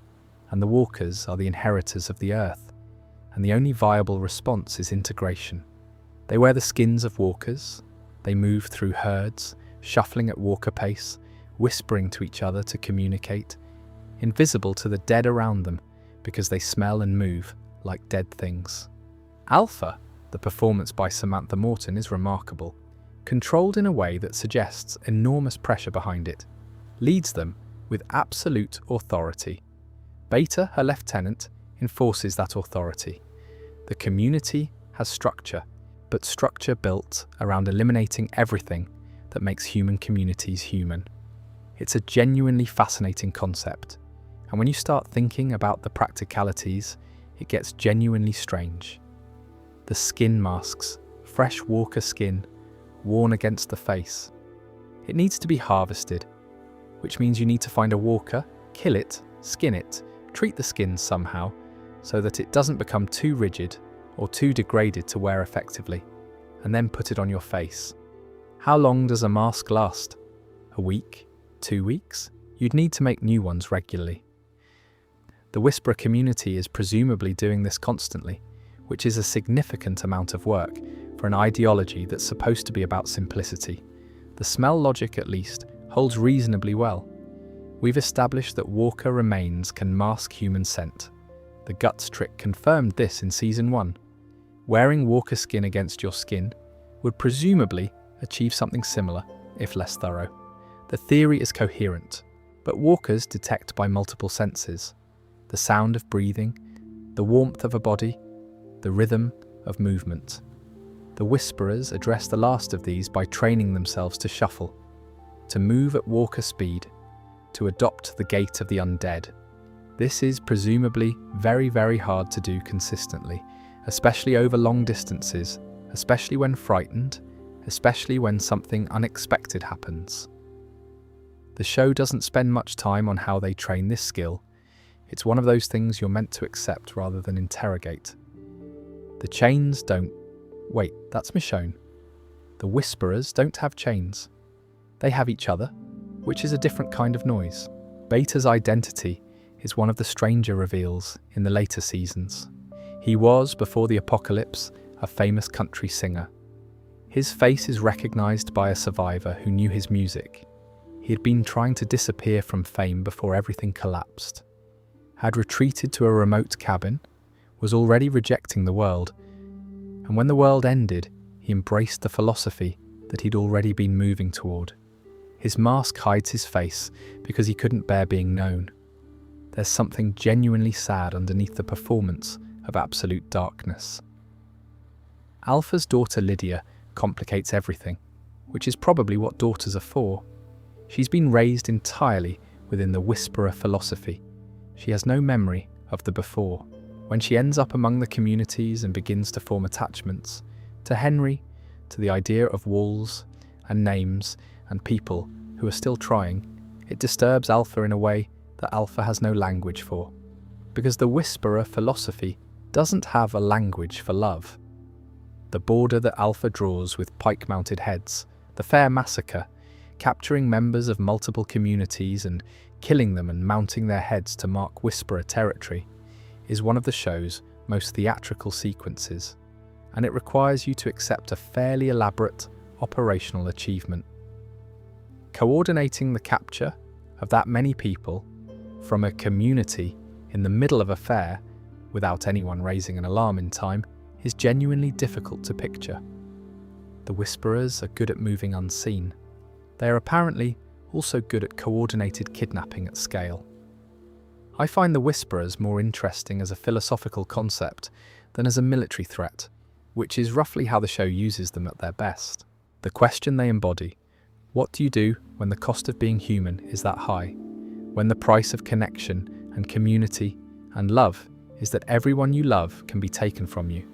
and the walkers are the inheritors of the earth, and the only viable response is integration. They wear the skins of walkers, they move through herds, shuffling at walker pace, whispering to each other to communicate, invisible to the dead around them because they smell and move like dead things. Alpha, the performance by Samantha Morton, is remarkable, controlled in a way that suggests enormous pressure behind it, leads them with absolute authority. Beta, her lieutenant, enforces that authority. The community has structure, but structure built around eliminating everything that makes human communities human. It's a genuinely fascinating concept, and when you start thinking about the practicalities, it gets genuinely strange. The skin masks, fresh walker skin, worn against the face. It needs to be harvested, which means you need to find a walker, kill it, skin it, treat the skin somehow, so that it doesn't become too rigid or too degraded to wear effectively, and then put it on your face. How long does a mask last? A week? 2 weeks? You'd need to make new ones regularly. The Whisperer community is presumably doing this constantly, which is a significant amount of work for an ideology that's supposed to be about simplicity. The smell logic, at least, holds reasonably well. We've established that walker remains can mask human scent. The guts trick confirmed this in Season 1. Wearing walker skin against your skin would presumably achieve something similar, if less thorough. The theory is coherent, but walkers detect by multiple senses: the sound of breathing, the warmth of a body, the rhythm of movement. The Whisperers address the last of these by training themselves to shuffle, to move at walker speed, to adopt the gait of the undead. This is presumably very, very hard to do consistently, especially over long distances, especially when frightened, especially when something unexpected happens. The show doesn't spend much time on how they train this skill. It's one of those things you're meant to accept rather than interrogate. The chains don't... Wait, that's Michonne. The Whisperers don't have chains. They have each other, which is a different kind of noise. Beta's identity is one of the stranger reveals in the later seasons. He was, before the apocalypse, a famous country singer. His face is recognized by a survivor who knew his music. He had been trying to disappear from fame before everything collapsed, had retreated to a remote cabin, was already rejecting the world, and when the world ended, he embraced the philosophy that he'd already been moving toward. His mask hides his face because he couldn't bear being known. There's something genuinely sad underneath the performance of absolute darkness. Alpha's daughter Lydia complicates everything, which is probably what daughters are for. She's been raised entirely within the Whisperer philosophy. She has no memory of the before. When she ends up among the communities and begins to form attachments, to Henry, to the idea of walls and names and people who are still trying, it disturbs Alpha in a way that Alpha has no language for. Because the Whisperer philosophy doesn't have a language for love. The border that Alpha draws with pike-mounted heads, the fair massacre, capturing members of multiple communities and killing them and mounting their heads to mark Whisperer territory, is one of the show's most theatrical sequences, and it requires you to accept a fairly elaborate operational achievement. Coordinating the capture of that many people from a community in the middle of a fair without anyone raising an alarm in time is genuinely difficult to picture. The Whisperers are good at moving unseen. They are apparently also good at coordinated kidnapping at scale. I find the Whisperers more interesting as a philosophical concept than as a military threat, which is roughly how the show uses them at their best. The question they embody: what do you do when the cost of being human is that high? When the price of connection and community and love is that everyone you love can be taken from you,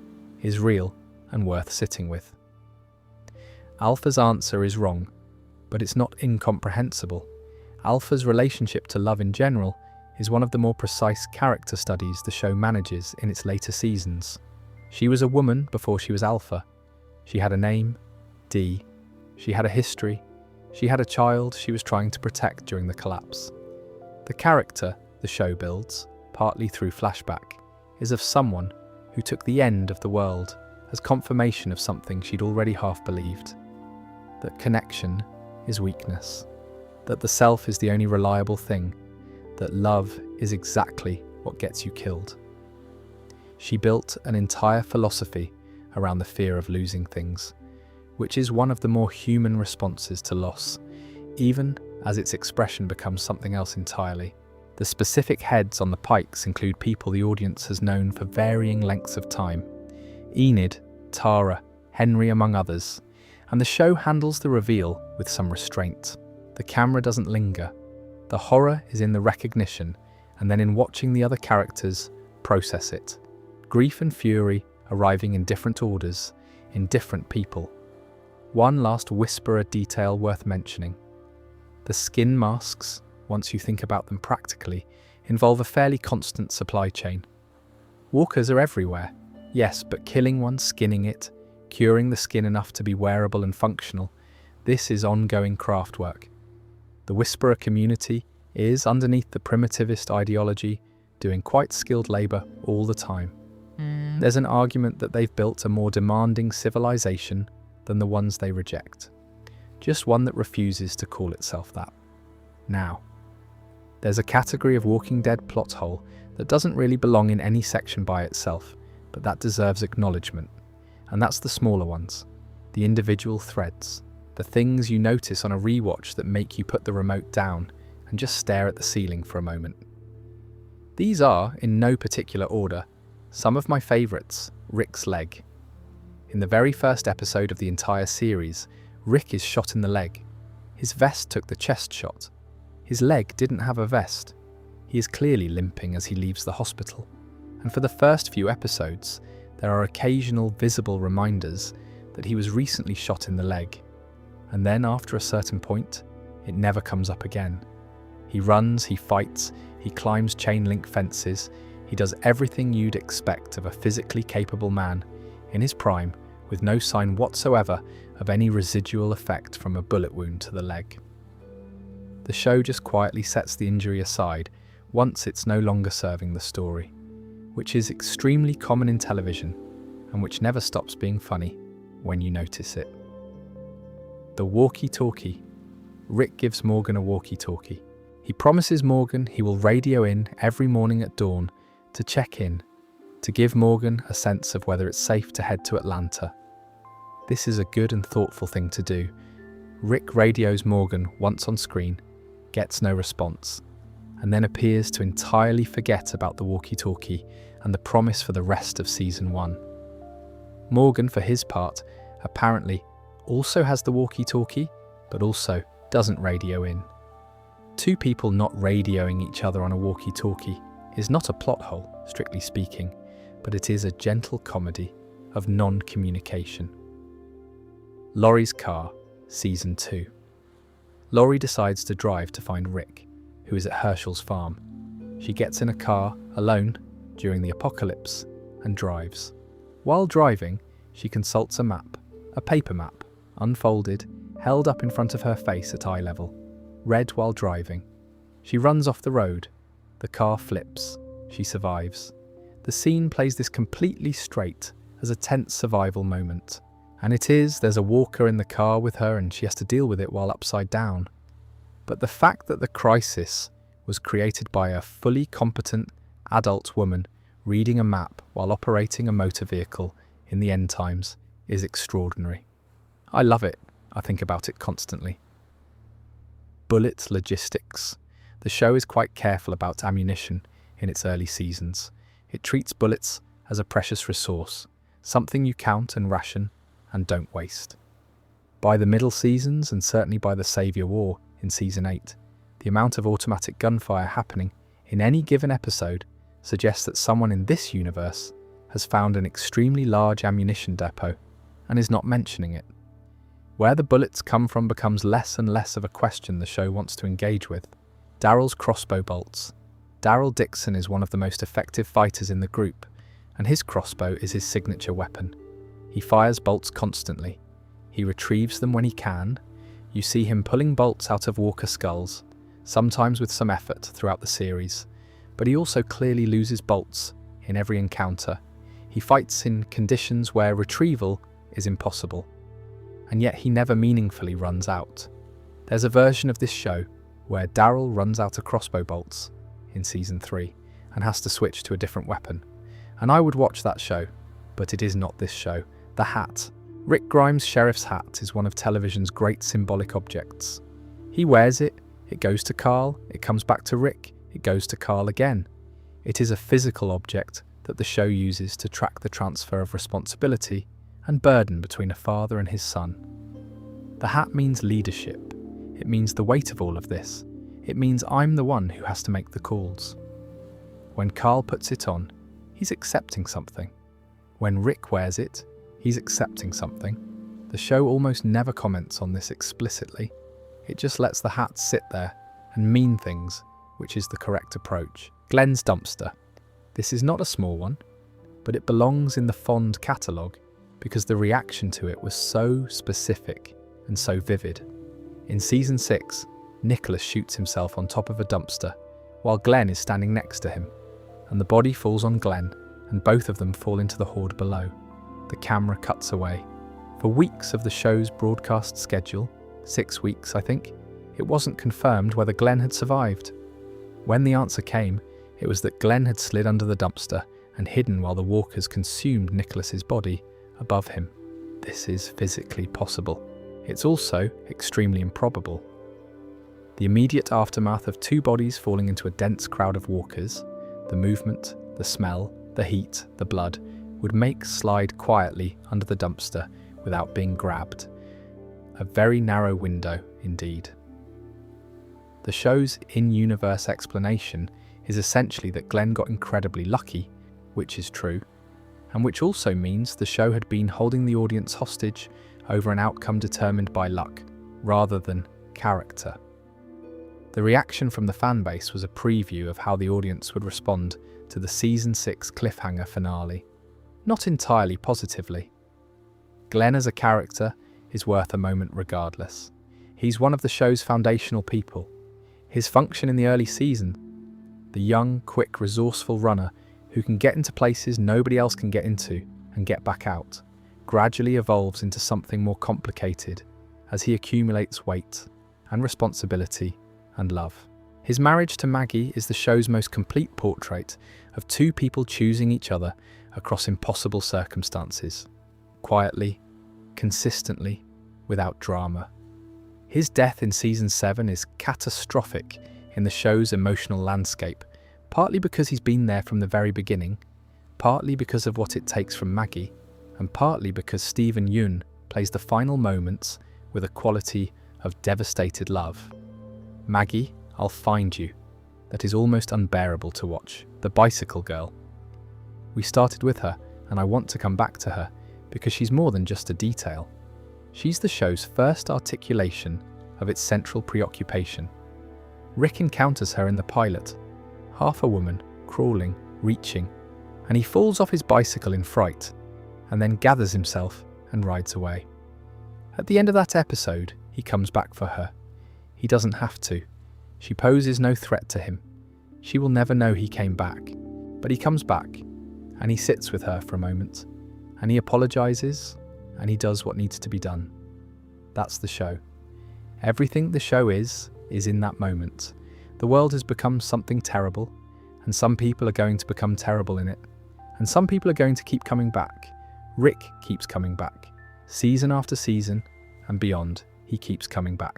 is real and worth sitting with. Alpha's answer is wrong, but it's not incomprehensible. Alpha's relationship to love in general is one of the more precise character studies the show manages in its later seasons. She was a woman before she was Alpha. She had a name, D. She had a history. She had a child she was trying to protect during the collapse. The character the show builds, partly through flashback, is of someone who took the end of the world as confirmation of something she'd already half believed. That connection is weakness. That the self is the only reliable thing. That love is exactly what gets you killed. She built an entire philosophy around the fear of losing things, which is one of the more human responses to loss, even as its expression becomes something else entirely. The specific heads on the pikes include people the audience has known for varying lengths of time: Enid, Tara, Henry among others, and the show handles the reveal with some restraint. The camera doesn't linger. The horror is in the recognition and then in watching the other characters process it. Grief and fury arriving in different orders, in different people. One last Whisperer detail worth mentioning. The skin masks, once you think about them practically, involve a fairly constant supply chain. Walkers are everywhere, yes, but killing one, skinning it, curing the skin enough to be wearable and functional, this is ongoing craft work. The Whisperer community is, underneath the primitivist ideology, doing quite skilled labour all the time. There's an argument that they've built a more demanding civilization than the ones they reject. Just one that refuses to call itself that. Now, There's a category of Walking Dead plot hole that doesn't really belong in any section by itself, but that deserves acknowledgement. And that's the smaller ones, the individual threads, the things you notice on a rewatch that make you put the remote down and just stare at the ceiling for a moment. These are, in no particular order, some of my favourites. Rick's leg. In the very first episode of the entire series, Rick is shot in the leg. His vest took the chest shot. His leg didn't have a vest. He is clearly limping as he leaves the hospital. And for the first few episodes, there are occasional visible reminders that he was recently shot in the leg. And then after a certain point, it never comes up again. He runs, he fights, he climbs chain link fences, he does everything you'd expect of a physically capable man in his prime, with no sign whatsoever of any residual effect from a bullet wound to the leg. The show just quietly sets the injury aside once it's no longer serving the story, which is extremely common in television and which never stops being funny when you notice it. The walkie-talkie. Rick gives Morgan a walkie-talkie. He promises Morgan he will radio in every morning at dawn to check in, to give Morgan a sense of whether it's safe to head to Atlanta. This is a good and thoughtful thing to do. Rick radios Morgan once on screen, gets no response, and then appears to entirely forget about the walkie-talkie and the promise for the rest of Season 1. Morgan, for his part, apparently also has the walkie-talkie, but also doesn't radio in. Two people not radioing each other on a walkie-talkie is not a plot hole, strictly speaking, but it is a gentle comedy of non-communication. Laurie's car, Season 2. Laurie decides to drive to find Rick, who is at Herschel's farm. She gets in a car, alone, during the apocalypse, and drives. While driving, she consults a map, a paper map, unfolded, held up in front of her face at eye level, read while driving. She runs off the road. The car flips. She survives. The scene plays this completely straight as a tense survival moment. And there's a walker in the car with her and she has to deal with it while upside down. But the fact that the crisis was created by a fully competent adult woman reading a map while operating a motor vehicle in the end times is extraordinary. I love it. I think about it constantly. Bullet logistics. The show is quite careful about ammunition in its early seasons. It treats bullets as a precious resource, something you count and ration and don't waste. By the middle seasons, and certainly by the Savior War in Season 8, the amount of automatic gunfire happening in any given episode suggests that someone in this universe has found an extremely large ammunition depot and is not mentioning it. Where the bullets come from becomes less and less of a question the show wants to engage with. Daryl's crossbow bolts. Daryl Dixon is one of the most effective fighters in the group, and his crossbow is his signature weapon. He fires bolts constantly. He retrieves them when he can. You see him pulling bolts out of walker skulls, sometimes with some effort throughout the series, but he also clearly loses bolts in every encounter. He fights in conditions where retrieval is impossible, and yet he never meaningfully runs out. There's a version of this show where Daryl runs out of crossbow bolts in Season 3 and has to switch to a different weapon, and I would watch that show, but it is not this show. The hat. Rick Grimes' sheriff's hat is one of television's great symbolic objects. He wears it, it goes to Carl, it comes back to Rick, it goes to Carl again. It is a physical object that the show uses to track the transfer of responsibility and burden between a father and his son. The hat means leadership. It means the weight of all of this. It means I'm the one who has to make the calls. When Carl puts it on, he's accepting something. When Rick wears it, he's accepting something. The show almost never comments on this explicitly. It just lets the hat sit there and mean things, which is the correct approach. Glenn's dumpster. This is not a small one, but it belongs in the fond catalogue because the reaction to it was so specific and so vivid. In Season 6, Nicholas shoots himself on top of a dumpster while Glenn is standing next to him, and the body falls on Glenn and both of them fall into the horde below. The camera cuts away. For weeks of the show's broadcast schedule, 6 weeks I think, it wasn't confirmed whether Glenn had survived. When the answer came, it was that Glenn had slid under the dumpster and hidden while the walkers consumed Nicholas's body above him. This is physically possible. It's also extremely improbable. The immediate aftermath of two bodies falling into a dense crowd of walkers, the movement, the smell, the heat, the blood, would make slide quietly under the dumpster without being grabbed. A very narrow window indeed. The show's in-universe explanation is essentially that Glenn got incredibly lucky, which is true, and which also means the show had been holding the audience hostage over an outcome determined by luck, rather than character. The reaction from the fanbase was a preview of how the audience would respond to the Season 6 cliffhanger finale. Not entirely positively. Glenn as a character is worth a moment regardless. He's one of the show's foundational people. His function in the early season, the young, quick, resourceful runner who can get into places nobody else can get into and get back out, gradually evolves into something more complicated as he accumulates weight and responsibility and love. His marriage to Maggie is the show's most complete portrait of two people choosing each other across impossible circumstances, quietly, consistently, without drama. His death in Season 7 is catastrophic in the show's emotional landscape, partly because he's been there from the very beginning, partly because of what it takes from Maggie, and partly because Stephen Yeun plays the final moments with a quality of devastated love. Maggie, I'll find you, that is almost unbearable to watch. The bicycle girl. We started with her, and I want to come back to her, because she's more than just a detail. She's the show's first articulation of its central preoccupation. Rick encounters her in the pilot, half a woman, crawling, reaching, and he falls off his bicycle in fright, and then gathers himself and rides away. At the end of that episode, he comes back for her. He doesn't have to. She poses no threat to him. She will never know he came back. But he comes back, and he sits with her for a moment, and he apologizes, and he does what needs to be done. That's the show. Everything the show is in that moment. The world has become something terrible, and some people are going to become terrible in it, and some people are going to keep coming back. Rick keeps coming back. Season after season, and beyond, he keeps coming back.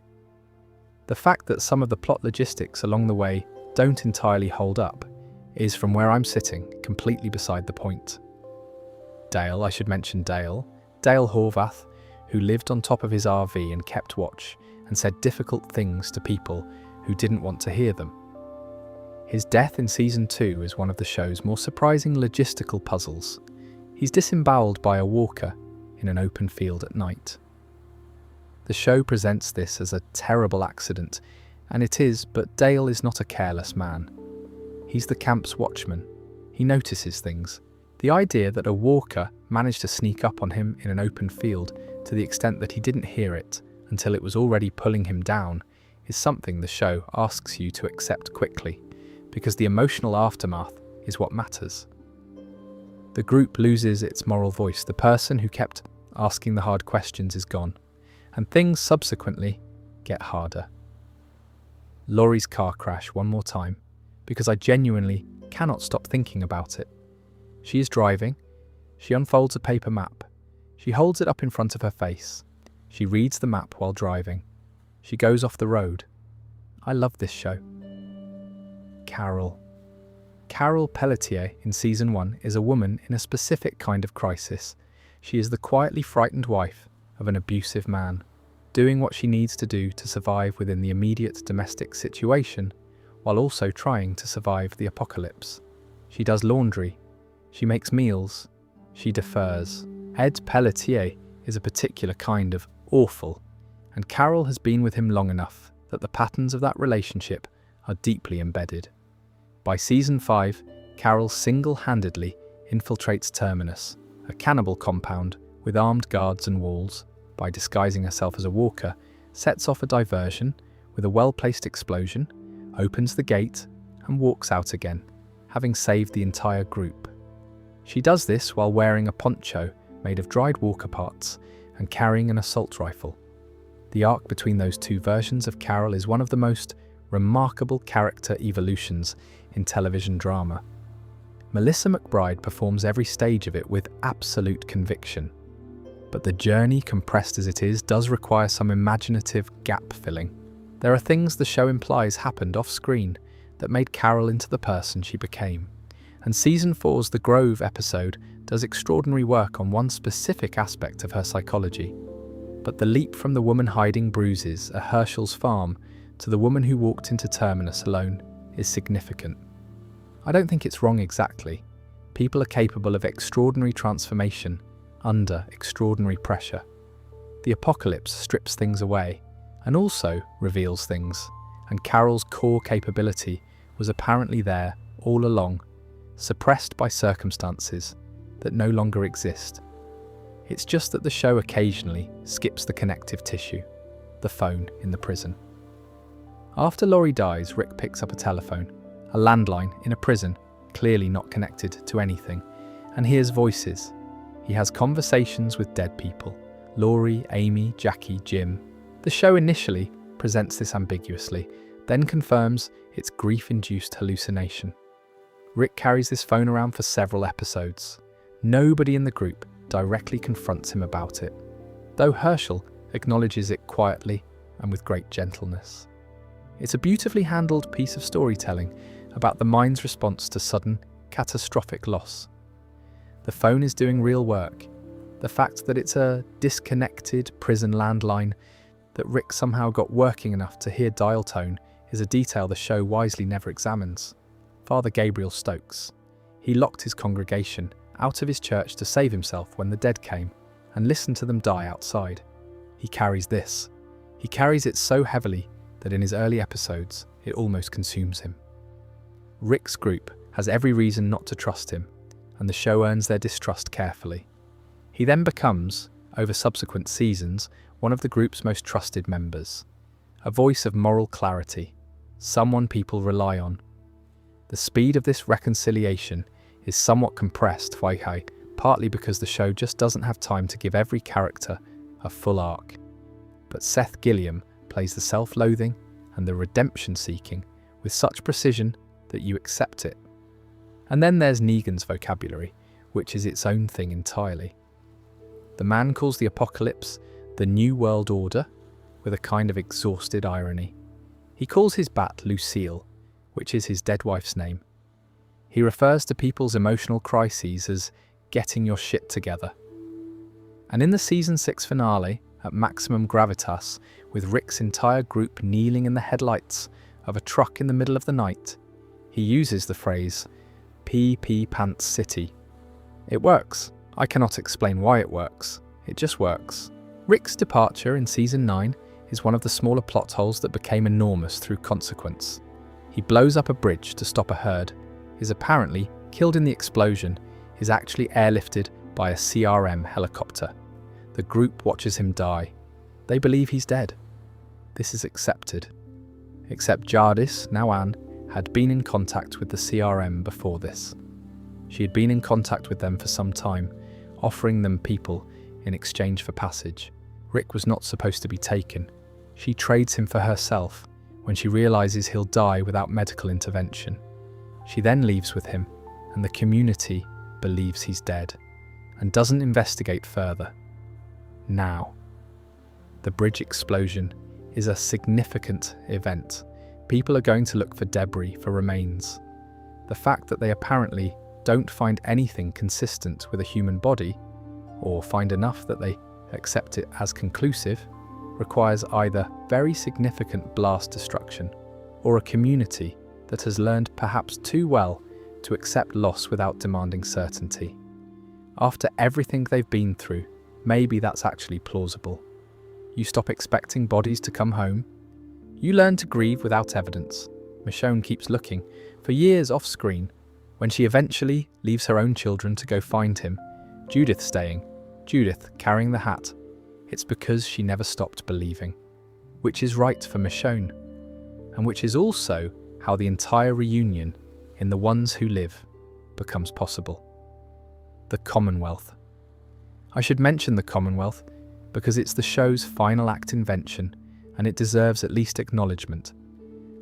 The fact that some of the plot logistics along the way don't entirely hold up is, from where I'm sitting, completely beside the point. Dale, I should mention Dale Horvath, who lived on top of his RV and kept watch and said difficult things to people who didn't want to hear them. His death in Season 2 is one of the show's more surprising logistical puzzles. He's disemboweled by a walker in an open field at night. The show presents this as a terrible accident, and it is, but Dale is not a careless man. He's the camp's watchman. He notices things. The idea that a walker managed to sneak up on him in an open field to the extent that he didn't hear it until it was already pulling him down is something the show asks you to accept quickly, because the emotional aftermath is what matters. The group loses its moral voice. The person who kept asking the hard questions is gone, and things subsequently get harder. Laurie's car crash one more time, because I genuinely cannot stop thinking about it. She is driving. She unfolds a paper map. She holds it up in front of her face. She reads the map while driving. She goes off the road. I love this show. Carol. Carol Pelletier in Season 1 is a woman in a specific kind of crisis. She is the quietly frightened wife of an abusive man, doing what she needs to do to survive within the immediate domestic situation, while also trying to survive the apocalypse. She does laundry. She makes meals. She defers. Ed Pelletier is a particular kind of awful, and Carol has been with him long enough that the patterns of that relationship are deeply embedded. By Season 5, Carol single-handedly infiltrates Terminus, a cannibal compound with armed guards and walls, by disguising herself as a walker, sets off a diversion with a well-placed explosion, opens the gate, and walks out again, having saved the entire group. She does this while wearing a poncho made of dried walker parts and carrying an assault rifle. The arc between those two versions of Carol is one of the most remarkable character evolutions in television drama. Melissa McBride performs every stage of it with absolute conviction. But the journey, compressed as it is, does require some imaginative gap-filling. There are things the show implies happened off-screen that made Carol into the person she became. And Season 4's The Grove episode does extraordinary work on one specific aspect of her psychology. But the leap from the woman hiding bruises at Herschel's farm to the woman who walked into Terminus alone is significant. I don't think it's wrong exactly. People are capable of extraordinary transformation under extraordinary pressure. The apocalypse strips things away and also reveals things, and Carol's core capability was apparently there all along, suppressed by circumstances that no longer exist. It's just that the show occasionally skips the connective tissue, the phone in the prison. After Laurie dies, Rick picks up a telephone, a landline in a prison, clearly not connected to anything, and hears voices. He has conversations with dead people: Laurie, Amy, Jackie, Jim. The show initially presents this ambiguously, then confirms it's grief-induced hallucination. Rick carries this phone around for several episodes. Nobody in the group directly confronts him about it, though Herschel acknowledges it quietly and with great gentleness. It's a beautifully handled piece of storytelling about the mind's response to sudden, catastrophic loss. The phone is doing real work. The fact that it's a disconnected prison landline that Rick somehow got working enough to hear dial tone is a detail the show wisely never examines. Father Gabriel Stokes. He locked his congregation out of his church to save himself when the dead came, and listened to them die outside. He carries this. He carries it so heavily that in his early episodes, it almost consumes him. Rick's group has every reason not to trust him, and the show earns their distrust carefully. He then becomes, over subsequent seasons, one of the group's most trusted members. A voice of moral clarity, someone people rely on. The speed of this reconciliation is somewhat compressed, partly because the show just doesn't have time to give every character a full arc. But Seth Gilliam plays the self-loathing and the redemption-seeking with such precision that you accept it. And then there's Negan's vocabulary, which is its own thing entirely. The man calls the apocalypse the New World Order, with a kind of exhausted irony. He calls his bat Lucille, which is his dead wife's name. He refers to people's emotional crises as getting your shit together. And in the Season 6 finale, at maximum gravitas, with Rick's entire group kneeling in the headlights of a truck in the middle of the night, he uses the phrase, "Pee Pants City." It works. I cannot explain why it works. It just works. Rick's departure in Season 9 is one of the smaller plot holes that became enormous through consequence. He blows up a bridge to stop a herd, is apparently killed in the explosion, is actually airlifted by a CRM helicopter. The group watches him die. They believe he's dead. This is accepted. Except Jardis, now Anne, had been in contact with the CRM before this. She had been in contact with them for some time, offering them people in exchange for passage. Rick was not supposed to be taken. She trades him for herself when she realizes he'll die without medical intervention. She then leaves with him, and the community believes he's dead and doesn't investigate further. Now, the bridge explosion is a significant event. People are going to look for debris, for remains. The fact that they apparently don't find anything consistent with a human body, or find enough that they accept it as conclusive, requires either very significant blast destruction or a community that has learned perhaps too well to accept loss without demanding certainty. After everything they've been through, maybe that's actually plausible. You stop expecting bodies to come home. You learn to grieve without evidence. Michonne keeps looking, for years off-screen, when she eventually leaves her own children to go find him, Judith staying, Judith carrying the hat. It's because she never stopped believing, which is right for Michonne, and which is also how the entire reunion in The Ones Who Live becomes possible. The Commonwealth. I should mention the Commonwealth because it's the show's final act invention, and it deserves at least acknowledgement.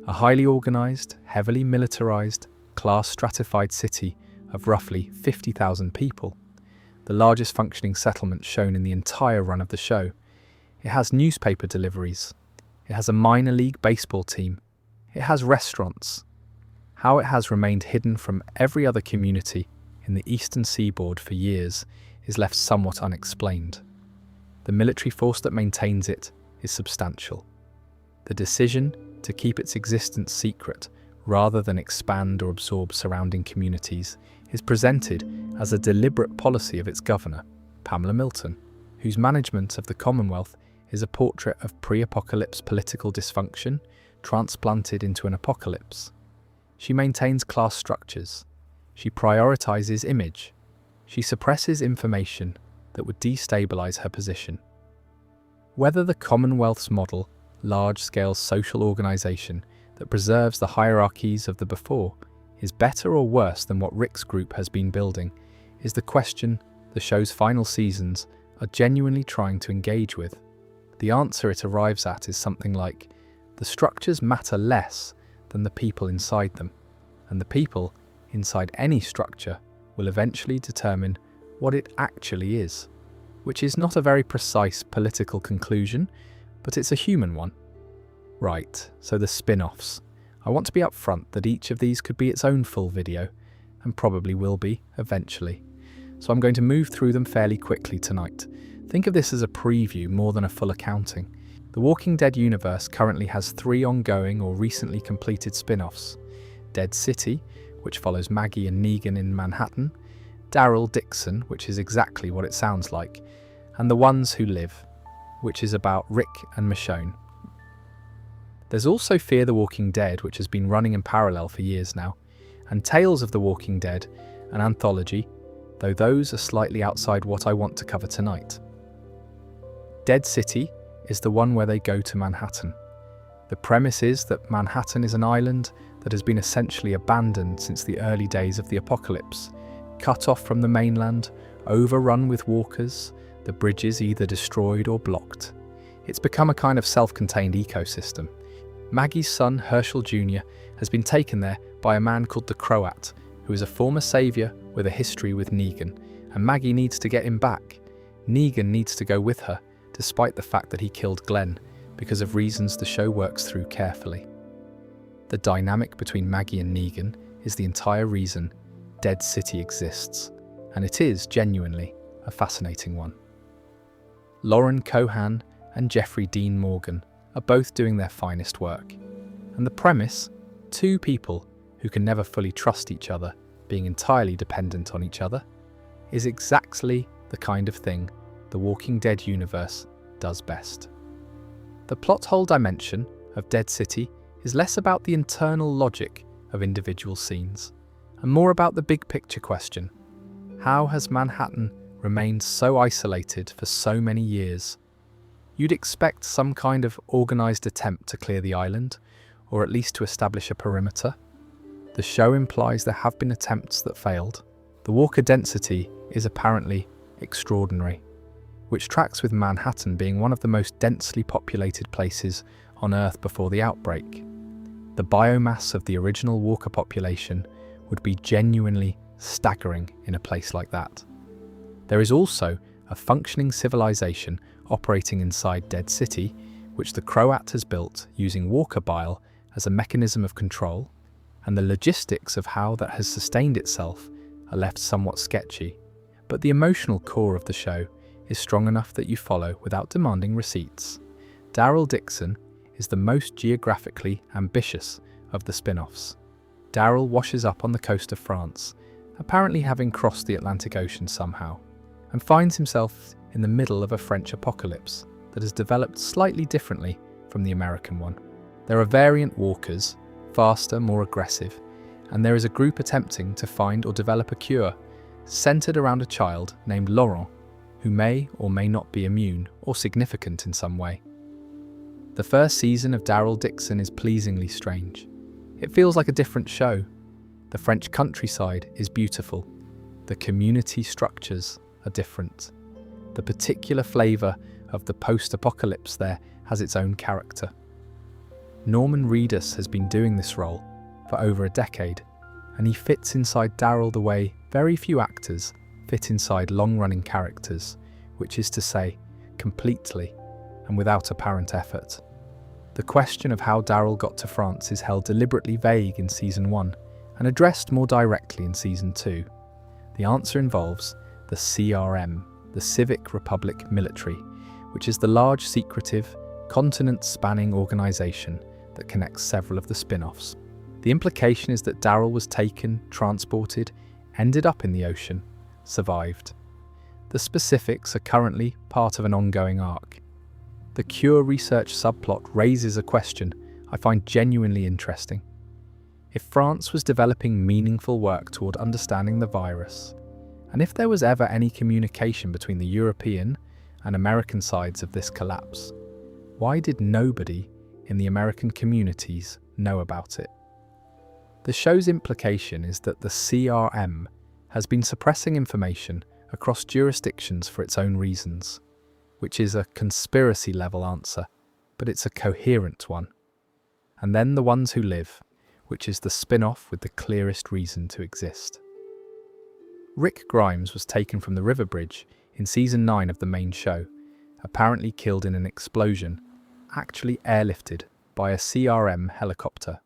a highly organised, heavily militarised, class-stratified city of roughly 50,000 people, the largest functioning settlement shown in the entire run of the show. It has newspaper deliveries. It has a minor league baseball team. It has restaurants. How it has remained hidden from every other community in the eastern seaboard for years is left somewhat unexplained. The military force that maintains it is substantial. The decision to keep its existence secret rather than expand or absorb surrounding communities is presented as a deliberate policy of its governor, Pamela Milton, whose management of the Commonwealth is a portrait of pre-apocalypse political dysfunction transplanted into an apocalypse. She maintains class structures. She prioritizes image. She suppresses information that would destabilize her position. Whether the Commonwealth's model, large-scale social organization that preserves the hierarchies of the before, is better or worse than what Rick's group has been building, is the question the show's final seasons are genuinely trying to engage with. The answer it arrives at is something like, the structures matter less than the people inside them, and the people inside any structure will eventually determine what it actually is, which is not a very precise political conclusion, but it's a human one. Right, so the spin-offs. I want to be upfront that each of these could be its own full video, and probably will be eventually. So I'm going to move through them fairly quickly tonight. Think of this as a preview more than a full accounting. The Walking Dead universe currently has 3 ongoing or recently completed spin-offs. Dead City, which follows Maggie and Negan in Manhattan, Daryl Dixon, which is exactly what it sounds like, and The Ones Who Live, which is about Rick and Michonne. There's also Fear the Walking Dead, which has been running in parallel for years now, and Tales of the Walking Dead, an anthology, though those are slightly outside what I want to cover tonight. Dead City is the one where they go to Manhattan. The premise is that Manhattan is an island that has been essentially abandoned since the early days of the apocalypse, cut off from the mainland, overrun with walkers, the bridges either destroyed or blocked. It's become a kind of self-contained ecosystem. Maggie's son, Herschel Jr., has been taken there by a man called the Croat, who is a former saviour with a history with Negan, and Maggie needs to get him back. Negan needs to go with her, despite the fact that he killed Glenn, because of reasons the show works through carefully. The dynamic between Maggie and Negan is the entire reason Dead City exists, and it is genuinely a fascinating one. Lauren Cohan and Jeffrey Dean Morgan are both doing their finest work, and the premise, 2 people who can never fully trust each other being entirely dependent on each other, is exactly the kind of thing the Walking Dead universe does best. The plot hole dimension of Dead City is less about the internal logic of individual scenes, and more about the big picture question: how has Manhattan remained so isolated for so many years? You'd expect some kind of organised attempt to clear the island, or at least to establish a perimeter. The show implies there have been attempts that failed. The walker density is apparently extraordinary, which tracks with Manhattan being one of the most densely populated places on Earth before the outbreak. The biomass of the original walker population would be genuinely staggering in a place like that. There is also a functioning civilization operating inside Dead City, which the Croat has built using walker bile as a mechanism of control, and the logistics of how that has sustained itself are left somewhat sketchy. But the emotional core of the show is strong enough that you follow without demanding receipts. Daryl Dixon is the most geographically ambitious of the spin-offs. Daryl washes up on the coast of France, apparently having crossed the Atlantic Ocean somehow, and finds himself in the middle of a French apocalypse that has developed slightly differently from the American one. There are variant walkers, faster, more aggressive, and there is a group attempting to find or develop a cure, centered around a child named Laurent, who may or may not be immune or significant in some way. The first season of Daryl Dixon is pleasingly strange. It feels like a different show. The French countryside is beautiful. The community structures are different. The particular flavour of the post-apocalypse there has its own character. Norman Reedus has been doing this role for over a decade, and he fits inside Daryl the way very few actors fit inside long-running characters, which is to say, completely and without apparent effort. The question of how Daryl got to France is held deliberately vague in Season 1 and addressed more directly in Season 2. The answer involves the CRM, the Civic Republic Military, which is the large, secretive, continent-spanning organisation that connects several of the spin-offs. The implication is that Daryl was taken, transported, ended up in the ocean, survived. The specifics are currently part of an ongoing arc. The Cure research subplot raises a question I find genuinely interesting. If France was developing meaningful work toward understanding the virus, and if there was ever any communication between the European and American sides of this collapse, why did nobody in the American communities know about it? The show's implication is that the CRM has been suppressing information across jurisdictions for its own reasons, which is a conspiracy-level answer, but it's a coherent one. And then the ones who live, which is the spin-off with the clearest reason to exist. Rick Grimes was taken from the river bridge in Season 9 of the main show, apparently killed in an explosion, actually airlifted by a CRM helicopter.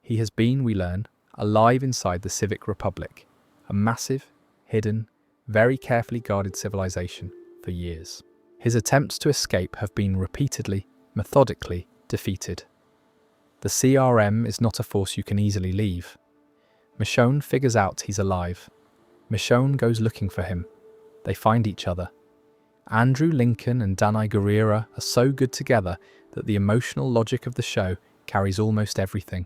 He has been, we learn, alive inside the Civic Republic, a massive, hidden, very carefully guarded civilization for years. His attempts to escape have been repeatedly, methodically defeated. The CRM is not a force you can easily leave. Michonne figures out he's alive. Michonne goes looking for him. They find each other. Andrew Lincoln and Danai Gurira are so good together that the emotional logic of the show carries almost everything.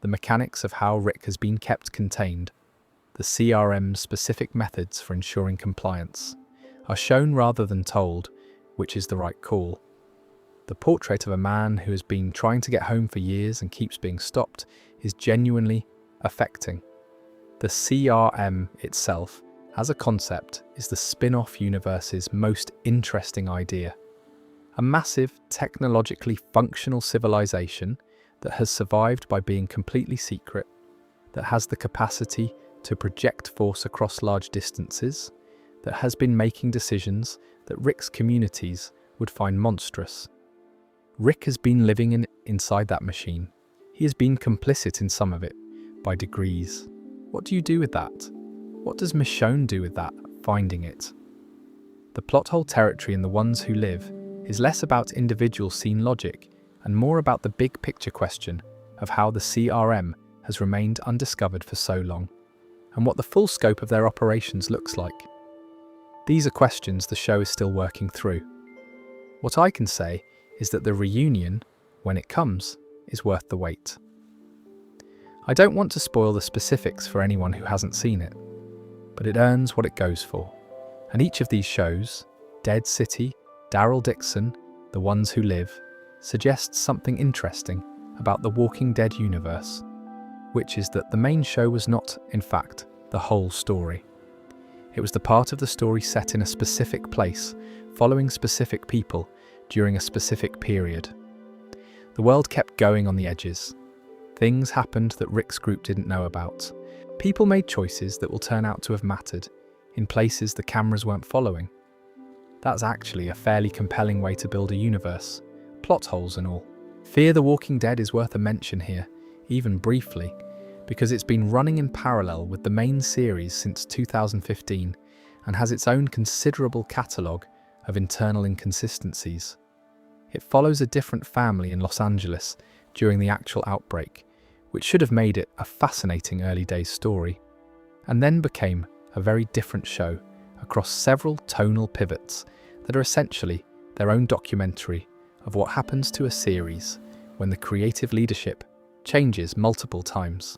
The mechanics of how Rick has been kept contained, the CRM's specific methods for ensuring compliance, are shown rather than told, which is the right call. The portrait of a man who has been trying to get home for years and keeps being stopped is genuinely affecting. The CRM itself, as a concept, is the spin-off universe's most interesting idea. A massive, technologically functional civilization that has survived by being completely secret, that has the capacity to project force across large distances, that has been making decisions that Rick's communities would find monstrous. Rick has been living inside that machine. He has been complicit in some of it, by degrees. What do you do with that? What does Michonne do with that, finding it? The plot hole territory in The Ones Who Live is less about individual scene logic and more about the big picture question of how the CRM has remained undiscovered for so long, and what the full scope of their operations looks like. These are questions the show is still working through. What I can say is that the reunion, when it comes, is worth the wait. I don't want to spoil the specifics for anyone who hasn't seen it, but it earns what it goes for. And each of these shows, Dead City, Daryl Dixon, The Ones Who Live, suggests something interesting about the Walking Dead universe, which is that the main show was not, in fact, the whole story. It was the part of the story set in a specific place, following specific people, during a specific period. The world kept going on the edges. Things happened that Rick's group didn't know about. People made choices that will turn out to have mattered, in places the cameras weren't following. That's actually a fairly compelling way to build a universe, plot holes and all. Fear the Walking Dead is worth a mention here, even briefly, because it's been running in parallel with the main series since 2015 and has its own considerable catalogue of internal inconsistencies. It follows a different family in Los Angeles during the actual outbreak, which should have made it a fascinating early days story, and then became a very different show across several tonal pivots that are essentially their own documentary of what happens to a series when the creative leadership changes multiple times.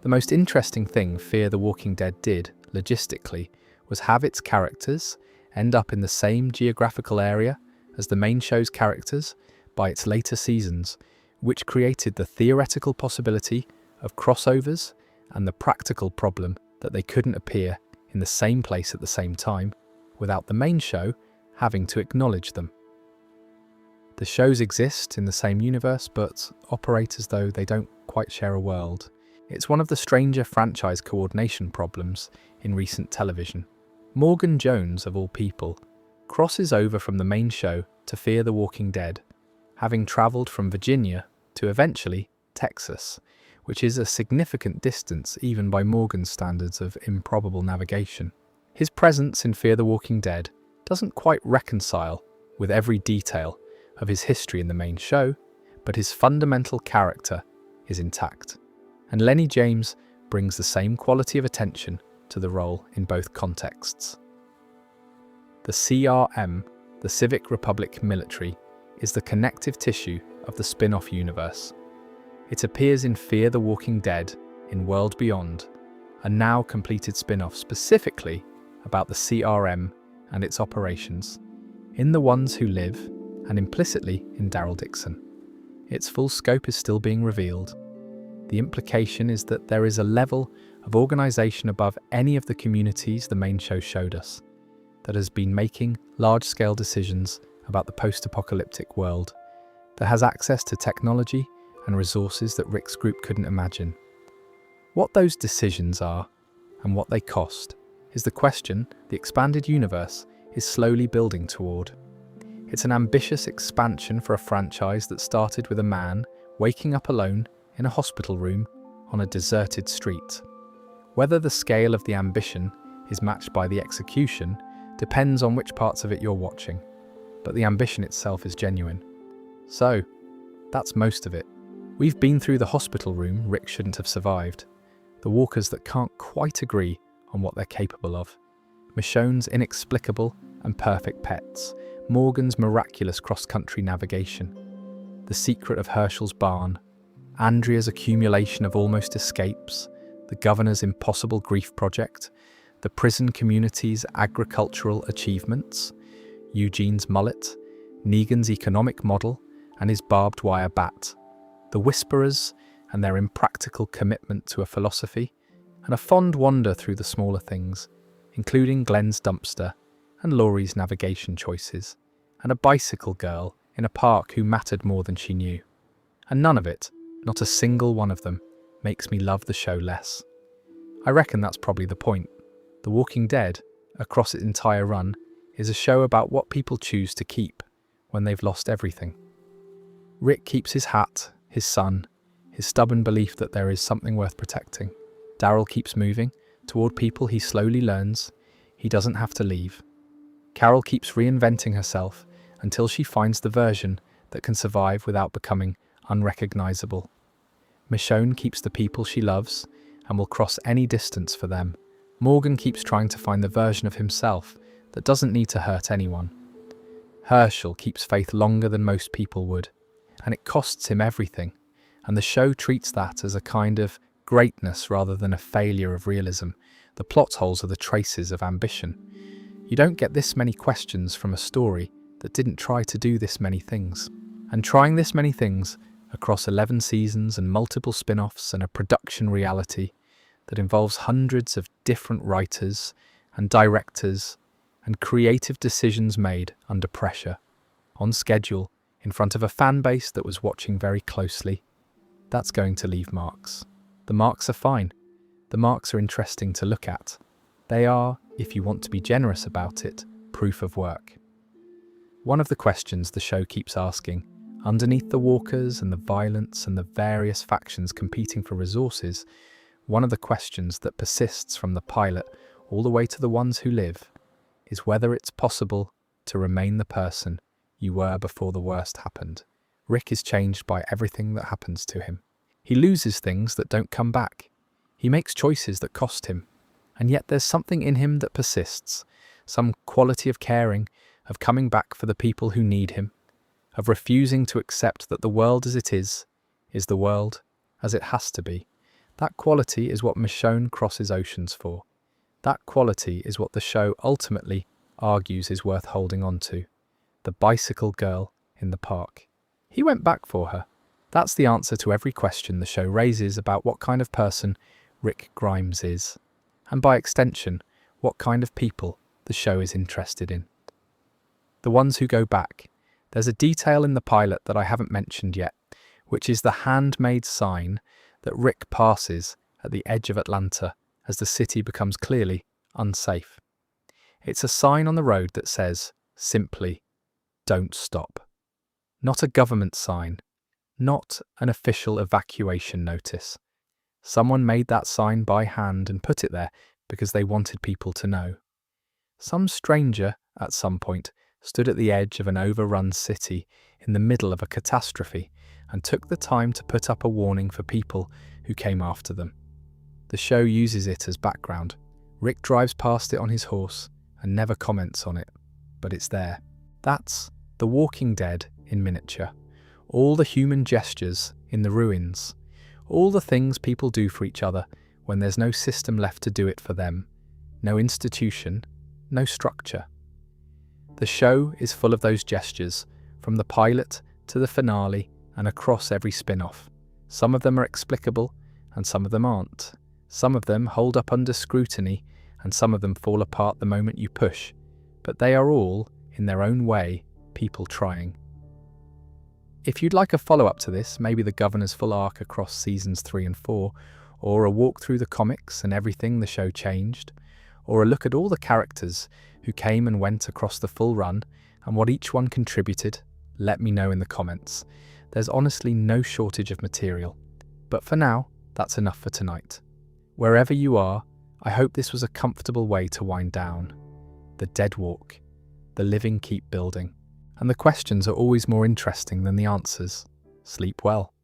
The most interesting thing Fear the Walking Dead did, logistically, was have its characters end up in the same geographical area as the main show's characters by its later seasons, which created the theoretical possibility of crossovers and the practical problem that they couldn't appear in the same place at the same time without the main show having to acknowledge them. The shows exist in the same universe, but operate as though they don't quite share a world. It's one of the stranger franchise coordination problems in recent television. Morgan Jones, of all people, crosses over from the main show to Fear the Walking Dead, having travelled from Virginia to eventually Texas, which is a significant distance even by Morgan's standards of improbable navigation. His presence in Fear the Walking Dead doesn't quite reconcile with every detail of his history in the main show, but his fundamental character is intact. And Lenny James brings the same quality of attention to the role in both contexts. The CRM, the Civic Republic Military, is the connective tissue of the spin-off universe. It appears in Fear the Walking Dead, in World Beyond, a now completed spin-off specifically about the CRM and its operations, in The Ones Who Live, and implicitly in Daryl Dixon. Its full scope is still being revealed. The implication is that there is a level of organisation above any of the communities the main show showed us, that has been making large-scale decisions about the post-apocalyptic world, that has access to technology and resources that Rick's group couldn't imagine. What those decisions are, and what they cost, is the question the expanded universe is slowly building toward. It's an ambitious expansion for a franchise that started with a man waking up alone in a hospital room on a deserted street. Whether the scale of the ambition is matched by the execution depends on which parts of it you're watching, but the ambition itself is genuine. So, that's most of it. We've been through the hospital room Rick shouldn't have survived, the walkers that can't quite agree on what they're capable of, Michonne's inexplicable and perfect pets, Morgan's miraculous cross-country navigation, the secret of Herschel's barn, Andrea's accumulation of almost escapes, the governor's impossible grief project, the prison community's agricultural achievements, Eugene's mullet, Negan's economic model and his barbed wire bat, the Whisperers and their impractical commitment to a philosophy, and a fond wander through the smaller things, including Glenn's dumpster and Laurie's navigation choices, and a bicycle girl in a park who mattered more than she knew. And none of it, not a single one of them, makes me love the show less. I reckon that's probably the point. The Walking Dead, across its entire run, is a show about what people choose to keep when they've lost everything. Rick keeps his hat, his son, his stubborn belief that there is something worth protecting. Daryl keeps moving toward people he slowly learns he doesn't have to leave. Carol keeps reinventing herself until she finds the version that can survive without becoming unrecognizable. Michonne keeps the people she loves and will cross any distance for them. Morgan keeps trying to find the version of himself that doesn't need to hurt anyone. Herschel keeps faith longer than most people would, and it costs him everything, and the show treats that as a kind of greatness rather than a failure of realism. The plot holes are the traces of ambition. You don't get this many questions from a story that didn't try to do this many things. And trying this many things across 11 seasons and multiple spin-offs and a production reality that involves hundreds of different writers and directors and creative decisions made under pressure, on schedule, in front of a fan base that was watching very closely, that's going to leave marks. The marks are fine. The marks are interesting to look at. They are, if you want to be generous about it, proof of work. One of the questions the show keeps asking, underneath the walkers and the violence and the various factions competing for resources, one of the questions that persists from the pilot all the way to The Ones Who Live, is whether it's possible to remain the person you were before the worst happened. Rick is changed by everything that happens to him. He loses things that don't come back. He makes choices that cost him. And yet there's something in him that persists, some quality of caring, of coming back for the people who need him, of refusing to accept that the world as it is the world as it has to be. That quality is what Michonne crosses oceans for. That quality is what the show ultimately argues is worth holding on to. The bicycle girl in the park. He went back for her. That's the answer to every question the show raises about what kind of person Rick Grimes is, and by extension, what kind of people the show is interested in. The ones who go back, There's a detail in the pilot that I haven't mentioned yet, which is the handmade sign that Rick passes at the edge of Atlanta as the city becomes clearly unsafe. It's a sign on the road that says, simply, "Don't stop." Not a government sign, not an official evacuation notice. Someone made that sign by hand and put it there because they wanted people to know. Some stranger, at some point, stood at the edge of an overrun city in the middle of a catastrophe and took the time to put up a warning for people who came after them. The show uses it as background. Rick drives past it on his horse and never comments on it, but it's there. That's The Walking Dead in miniature. All the human gestures in the ruins. All the things people do for each other when there's no system left to do it for them. No institution, no structure. The show is full of those gestures, from the pilot to the finale and across every spin-off. Some of them are explicable and some of them aren't. Some of them hold up under scrutiny and some of them fall apart the moment you push. But they are all, in their own way, people trying. If you'd like a follow-up to this, maybe the Governor's full arc across seasons 3 and 4, or a walk through the comics and everything the show changed, or a look at all the characters who came and went across the full run and what each one contributed, let me know in the comments. There's honestly no shortage of material. But for now, that's enough for tonight. Wherever you are, I hope this was a comfortable way to wind down. The dead walk. The living keep building. And the questions are always more interesting than the answers. Sleep well.